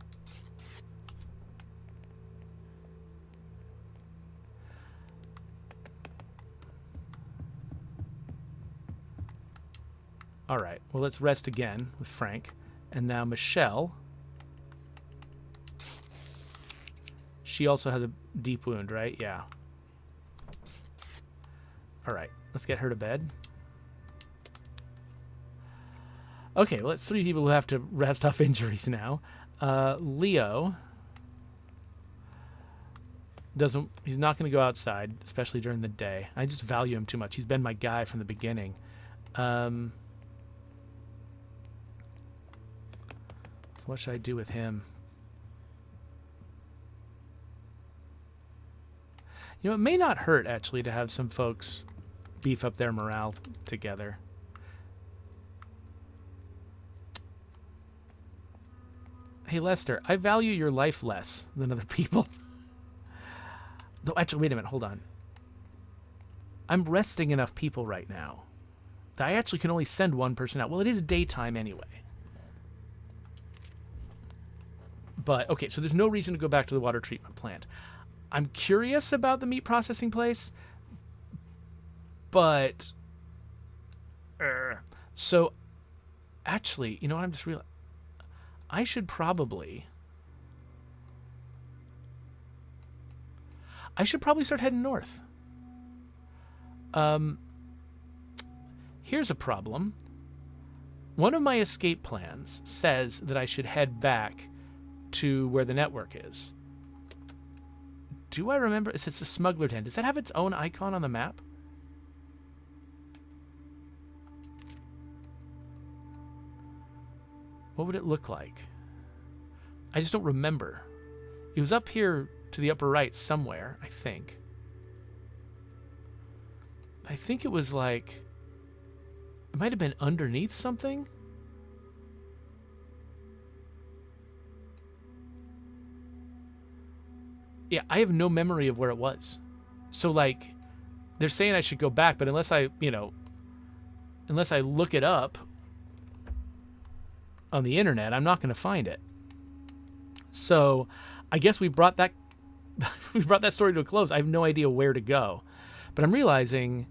S1: All right, well, let's rest again with Frank. And now Michelle. She also has a deep wound, right? Yeah. All right, let's get her to bed. Okay, well, that's 3 people who have to rest off injuries now. Leo doesn't. He's not going to go outside, especially during the day. I just value him too much. He's been my guy from the beginning. So what should I do with him? You know, it may not hurt, actually, to have some folks beef up their morale together. Hey, Lester, I value your life less than other people. Though, actually, wait a minute, hold on. I'm resting enough people right now that I actually can only send one person out. Well, it is daytime anyway. But, okay, so there's no reason to go back to the water treatment plant. I'm curious about the meat processing place, but... So, actually, you know what, I'm just realizing... I should probably start heading north. Here's a problem. One of my escape plans says that I should head back to where the network is. Do I remember? It's a smuggler tent. Does that have its own icon on the map? What would it look like? I just don't remember. It was up here to the upper right somewhere, I think. I think it was like... It might have been underneath something? Yeah, I have no memory of where it was. So, like, they're saying I should go back, but unless I, you know... Unless I look it up on the internet, I'm not going to find it. So I guess we brought that story to a close. I have no idea where to go, but I'm realizing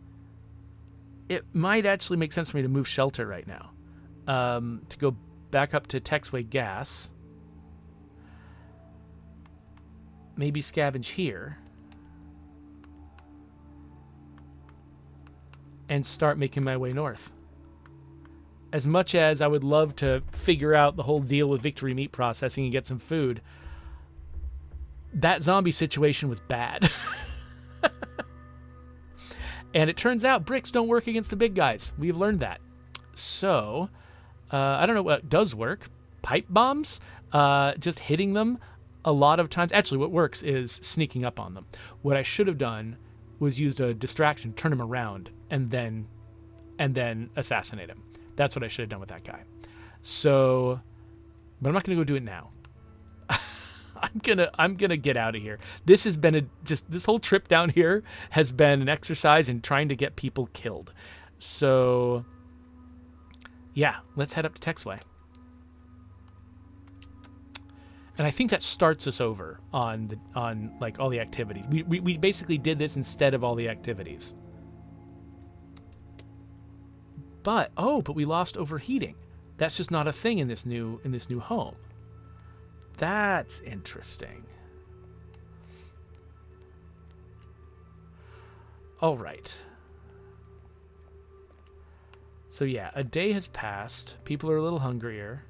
S1: it might actually make sense for me to move shelter right now, to go back up to Texway Gas, maybe scavenge here, and start making my way north. As much as I would love to figure out the whole deal with Victory Meat Processing and get some food, that zombie situation was bad. And it turns out bricks don't work against the big guys. We've learned that. So, I don't know what does work. Pipe bombs? Just hitting them a lot of times. Actually, what works is sneaking up on them. What I should have done was used a distraction, turn him around, and then assassinate him. That's what I should have done with that guy. So, but I'm not going to go do it now. I'm gonna get out of here. This has been this whole trip down here has been an exercise in trying to get people killed. So, yeah, let's head up to Texway. And I think that starts us over on like all the activities. We basically did this instead of all the activities. But we lost overheating. That's just not a thing in this new home. That's interesting. All right. So yeah, a day has passed. People are a little hungrier.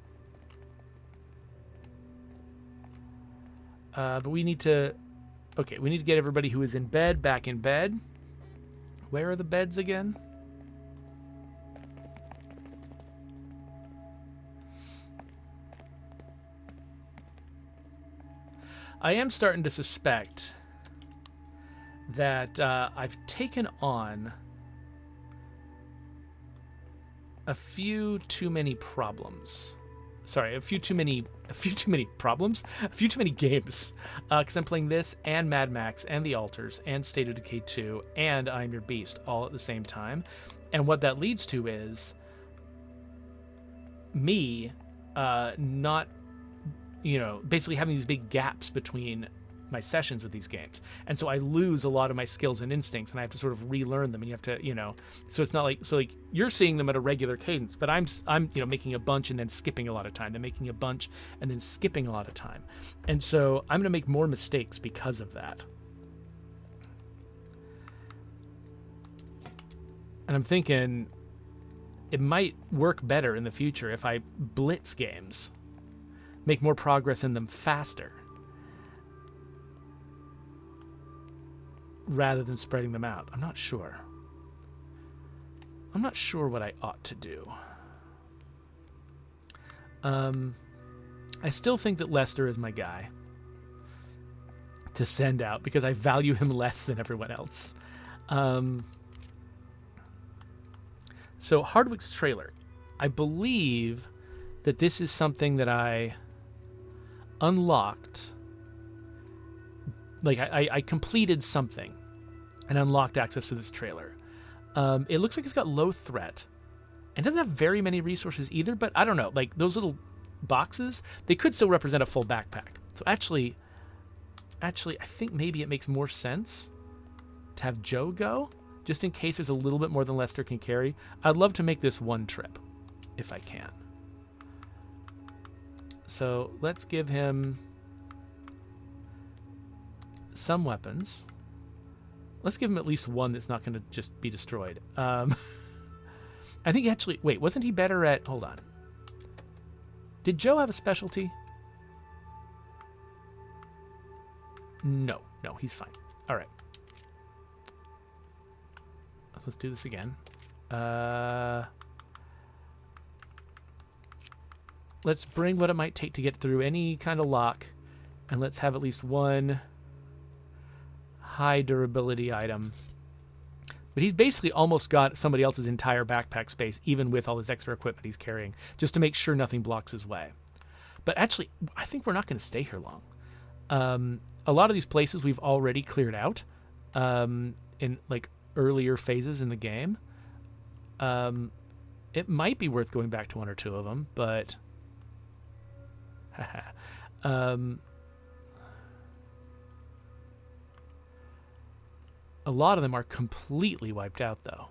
S1: But we need to get everybody who is in bed back in bed. Where are the beds again? I am starting to suspect that I've taken on a few too many problems. Sorry, a few too many problems? A few too many games. Because I'm playing this and Mad Max and The Alters and State of Decay 2 and I'm Your Beast all at the same time. And what that leads to is me not, basically having these big gaps between my sessions with these games. And so I lose a lot of my skills and instincts and I have to sort of relearn them, and you have to, so it's not like, you're seeing them at a regular cadence, but I'm making a bunch and then skipping a lot of time, then making a bunch and then skipping a lot of time. And so I'm going to make more mistakes because of that. And I'm thinking it might work better in the future if I blitz games, make more progress in them faster, rather than spreading them out. I'm not sure. I'm not sure what I ought to do. I still think that Lester is my guy to send out because I value him less than everyone else. So Hardwick's trailer. I believe that this is something that I unlocked. Like, I completed something and unlocked access to this trailer. It looks like it's got low threat. And doesn't have very many resources either, but I don't know. Like, those little boxes, they could still represent a full backpack. So actually, I think maybe it makes more sense to have Joe go, just in case there's a little bit more than Lester can carry. I'd love to make this one trip, if I can. So let's give him some weapons. Let's give him at least one that's not going to just be destroyed. I think actually... Wait, wasn't he better at... Hold on. Did Joe have a specialty? No, he's fine. All right. So let's do this again. Let's bring what it might take to get through any kind of lock, and let's have at least one high durability item. But he's basically almost got somebody else's entire backpack space, even with all his extra equipment he's carrying, just to make sure nothing blocks his way. But actually, I think we're not going to stay here long. A lot of these places we've already cleared out in like earlier phases in the game. It might be worth going back to one or two of them, but a lot of them are completely wiped out, though.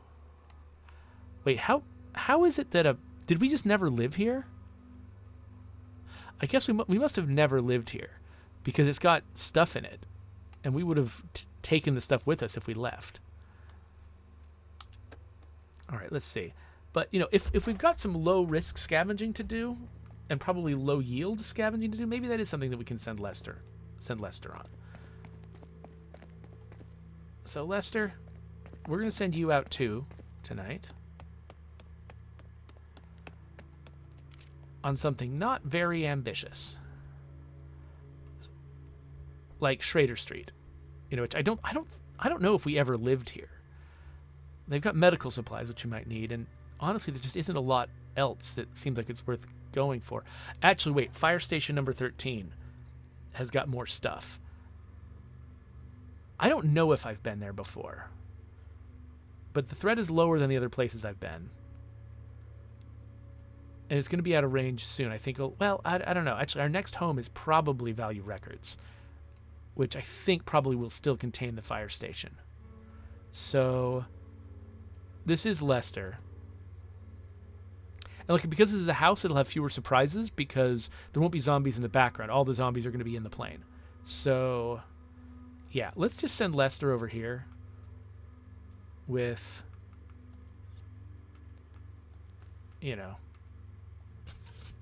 S1: Wait, how is it that did we just never live here? I guess we must have never lived here, because it's got stuff in it, and we would have taken the stuff with us if we left. All right, let's see. But if we've got some low risk scavenging to do, and probably low yield scavenging to do, maybe that is something that we can send Lester on. So Lester, we're going to send you out too tonight on something not very ambitious, like Schrader Street, which I don't know if we ever lived here. They've got medical supplies, which you might need, and honestly, there just isn't a lot else that seems like it's worth going for. Actually, wait, Fire Station number 13 has got more stuff. I don't know if I've been there before, but the threat is lower than the other places I've been. And it's going to be out of range soon. I think, well, I don't know. Actually, our next home is probably Value Records, which I think probably will still contain the fire station. So this is Lester. And because this is a house, it'll have fewer surprises because there won't be zombies in the background. All the zombies are going to be in the plane. So yeah, let's just send Lester over here with,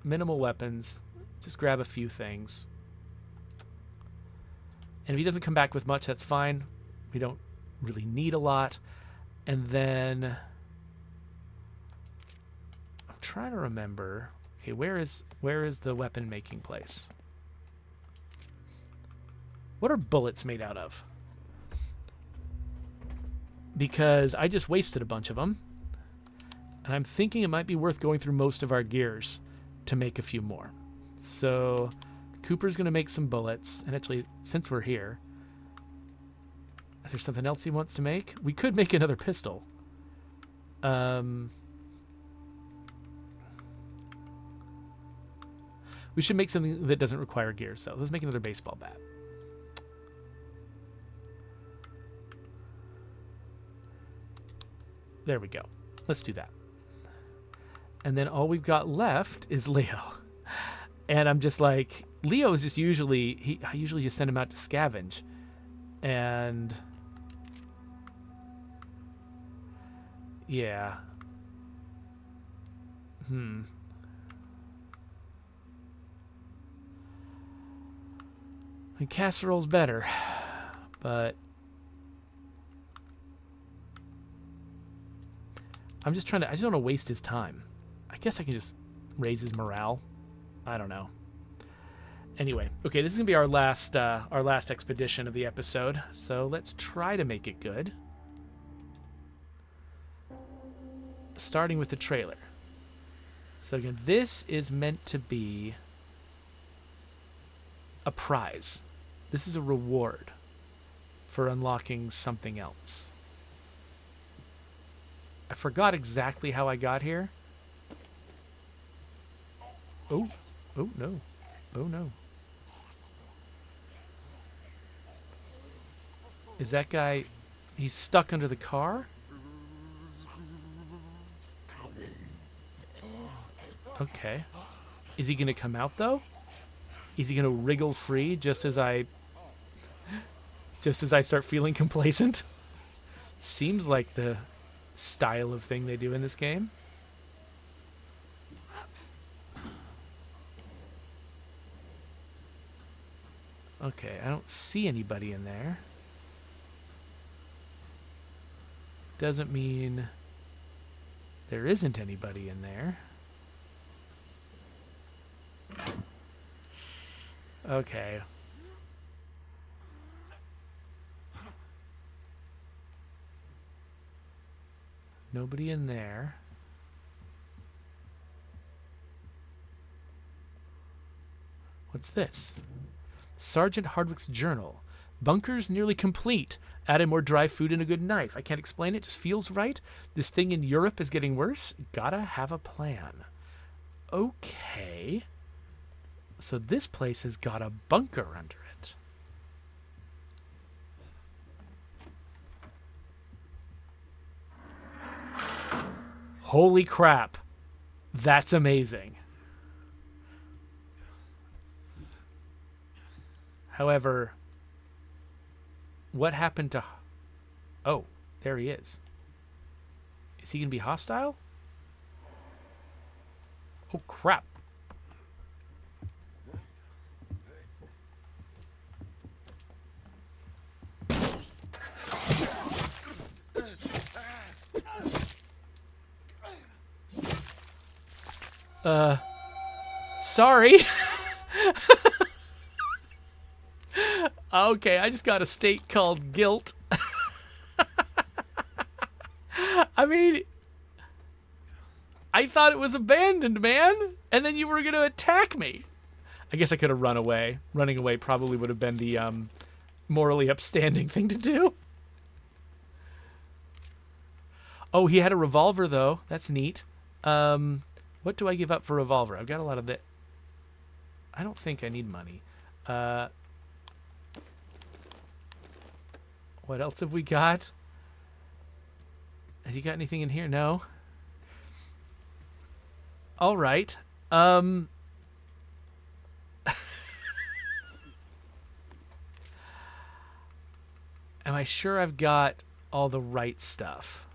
S1: minimal weapons. Just grab a few things. And if he doesn't come back with much, that's fine. We don't really need a lot. And then I'm trying to remember. Okay, where is the weapon making place? What are bullets made out of? Because I just wasted a bunch of them. And I'm thinking it might be worth going through most of our gears to make a few more. So Cooper's going to make some bullets. And actually, since we're here, is there something else he wants to make? We could make another pistol. We should make something that doesn't require gears, so let's make another baseball bat. There we go. Let's do that. And then all we've got left is Leo. And I'm just like, Leo is just usually, I usually just send him out to scavenge. And yeah. I mean, casserole's better, but I'm just trying to, I just don't want to waste his time. I guess I can just raise his morale. I don't know. Anyway, okay, this is gonna be our last expedition of the episode, so let's try to make it good. Starting with the trailer. So again, this is meant to be a prize. This is a reward for unlocking something else. I forgot exactly how I got here. Oh no. Oh no. Is that guy, he's stuck under the car? Okay. Is he gonna come out though? Is he gonna wriggle free just as I start feeling complacent? Seems like the style of thing they do in this game. Okay, I don't see anybody in there. Doesn't mean there isn't anybody in there. Okay. Nobody in there. What's this? Sergeant Hardwick's journal. Bunkers nearly complete. Added more dry food and a good knife. I can't explain it, just feels right. This thing in Europe is getting worse. Gotta have a plan. Okay. So this place has got a bunker under it. Holy crap. That's amazing. However, what happened to... Oh, there he is. Is he going to be hostile? Oh, crap. Sorry. Okay, I just got a state called guilt. I mean, I thought it was abandoned, man. And then you were going to attack me. I guess I could have run away. Running away probably would have been the morally upstanding thing to do. Oh, he had a revolver, though. That's neat. What do I give up for a revolver? I've got a lot of that. I don't think I need money. What else have we got? Has he got anything in here? No. All right. Am I sure I've got all the right stuff?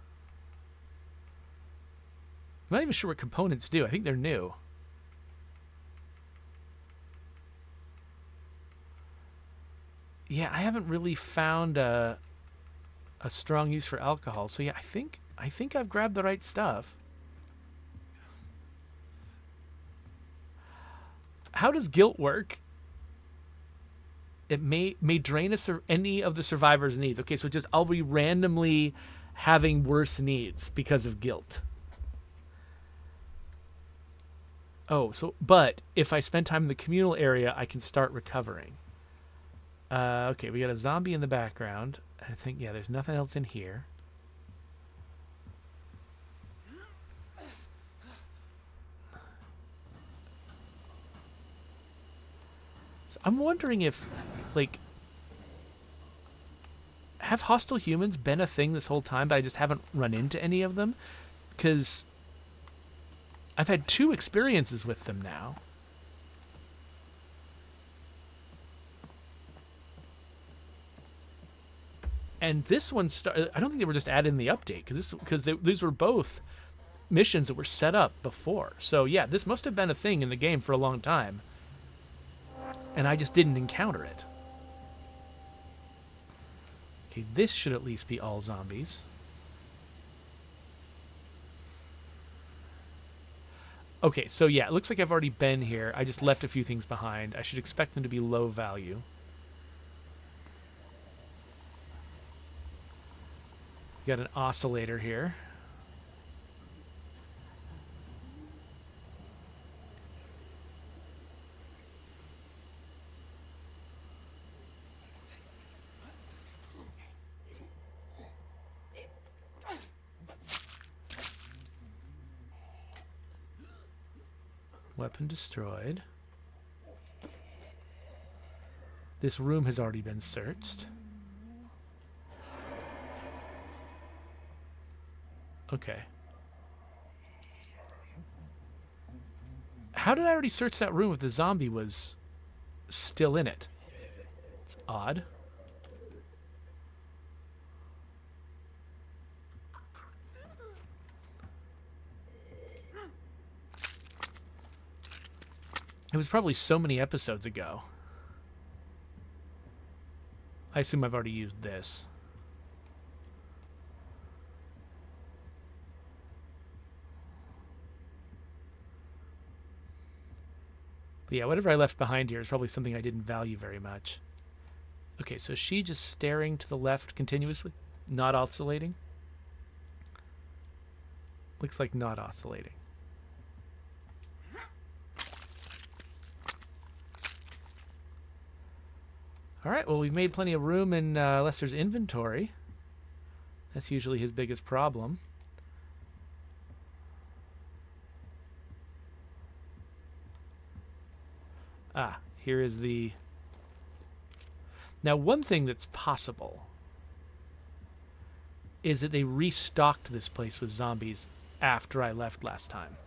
S1: I'm not even sure what components do. I think they're new. Yeah, I haven't really found a strong use for alcohol. So yeah, I think I've grabbed the right stuff. How does guilt work? It may drain any of the survivor's needs. Okay, so just I'll be randomly having worse needs because of guilt. Oh, but if I spend time in the communal area, I can start recovering. Okay, we got a zombie in the background. I think, yeah, there's nothing else in here. So I'm wondering if, like, have hostile humans been a thing this whole time, but I just haven't run into any of them? Because I've had 2 experiences with them now. And this one, I don't think they were just added in the update, because these were both missions that were set up before. So yeah, this must have been a thing in the game for a long time, and I just didn't encounter it. Okay, this should at least be all zombies. Okay, so yeah, it looks like I've already been here. I just left a few things behind. I should expect them to be low value. Got an oscillator here. Weapon destroyed. This room has already been searched. Okay. How did I already search that room if the zombie was still in it? It's odd. It was probably so many episodes ago. I assume I've already used this. But yeah, whatever I left behind here is probably something I didn't value very much. Okay, so is she just staring to the left continuously? Not oscillating? Looks like not oscillating. Alright, well, we've made plenty of room in Lester's inventory. That's usually his biggest problem. Ah, here is the... Now, one thing that's possible is that they restocked this place with zombies after I left last time.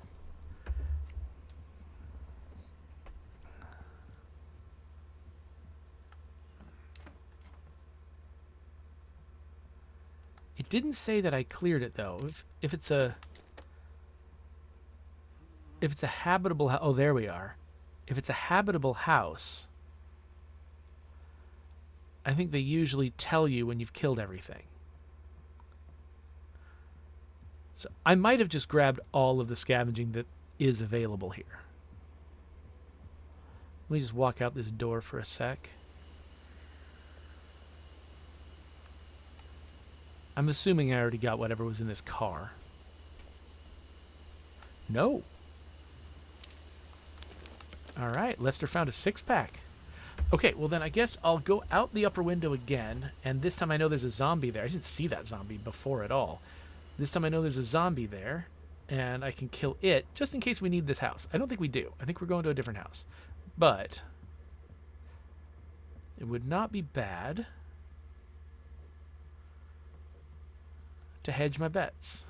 S1: It didn't say that I cleared it, though. If it's a habitable... Oh, there we are. If it's a habitable house, I think they usually tell you when you've killed everything. So I might have just grabbed all of the scavenging that is available here. Let me just walk out this door for a sec. I'm assuming I already got whatever was in this car. No. Alright, Lester found a 6-pack. Okay, well then I guess I'll go out the upper window again, and this time I know there's a zombie there. I didn't see that zombie before at all. This time I know there's a zombie there, and I can kill it, just in case we need this house. I don't think we do. I think we're going to a different house. But it would not be bad to hedge my bets.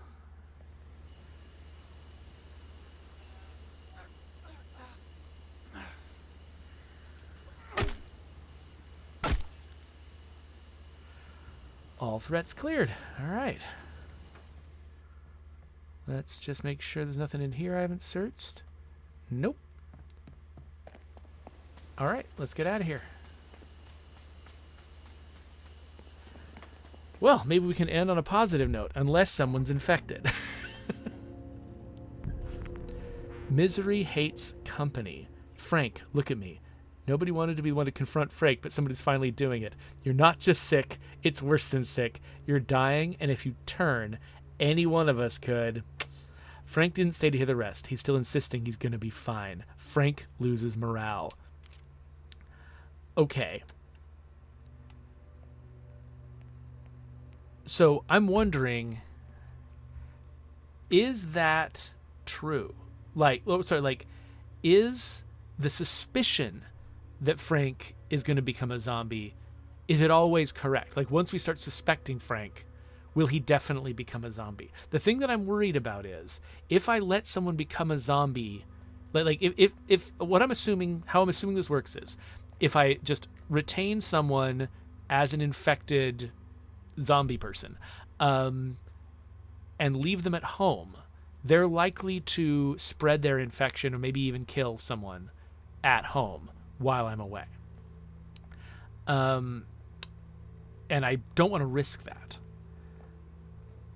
S1: All threats cleared. All right. Let's just make sure there's nothing in here I haven't searched. Nope. All right, let's get out of here. Well, maybe we can end on a positive note, unless someone's infected. Misery hates company. Frank, look at me. Nobody wanted to be the one to confront Frank, but somebody's finally doing it. You're not just sick, it's worse than sick. You're dying, and if you turn, any one of us could. Frank didn't stay to hear the rest. He's still insisting he's going to be fine. Frank loses morale. Okay. So I'm wondering, is that true? Is the suspicion that Frank is going to become a zombie, is it always correct? Like, once we start suspecting Frank, will he definitely become a zombie? The thing that I'm worried about is, if I let someone become a zombie, if what I'm assuming, how I'm assuming this works is, if I just retain someone as an infected zombie person, and leave them at home, they're likely to spread their infection or maybe even kill someone at home while I'm away. And I don't want to risk that.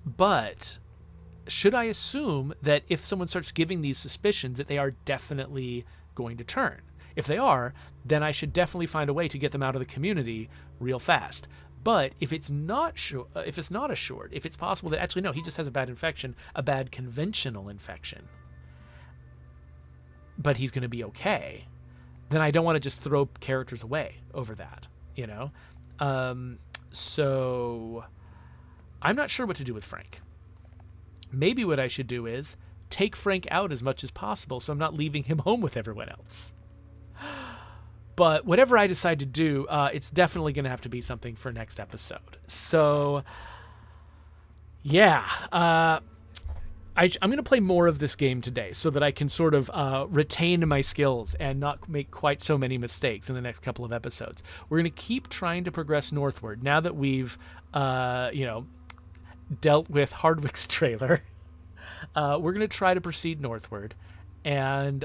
S1: But should I assume that if someone starts giving these suspicions that they are definitely going to turn? If they are, then I should definitely find a way to get them out of the community real fast. But if it's not assured, if it's possible that actually no, he just has a bad infection, a bad conventional infection, but he's going to be okay, then I don't want to just throw characters away over that, you know? So I'm not sure what to do with Frank. Maybe what I should do is take Frank out as much as possible so I'm not leaving him home with everyone else. But whatever I decide to do, it's definitely going to have to be something for next episode. So, yeah. I'm going to play more of this game today so that I can sort of retain my skills and not make quite so many mistakes in the next couple of episodes. We're going to keep trying to progress northward now that we've, dealt with Hardwick's trailer. We're going to try to proceed northward and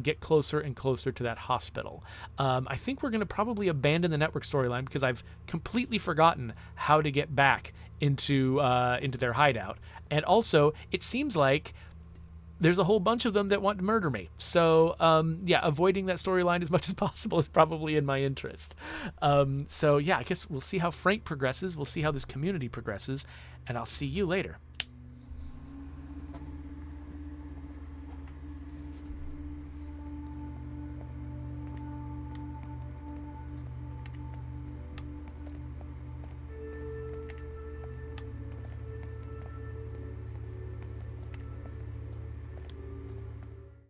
S1: get closer and closer to that hospital. I think we're going to probably abandon the network storyline because I've completely forgotten how to get back into their hideout. And also, it seems like there's a whole bunch of them that want to murder me. So, avoiding that storyline as much as possible is probably in my interest. I guess we'll see how Frank progresses. We'll see how this community progresses. And I'll see you later.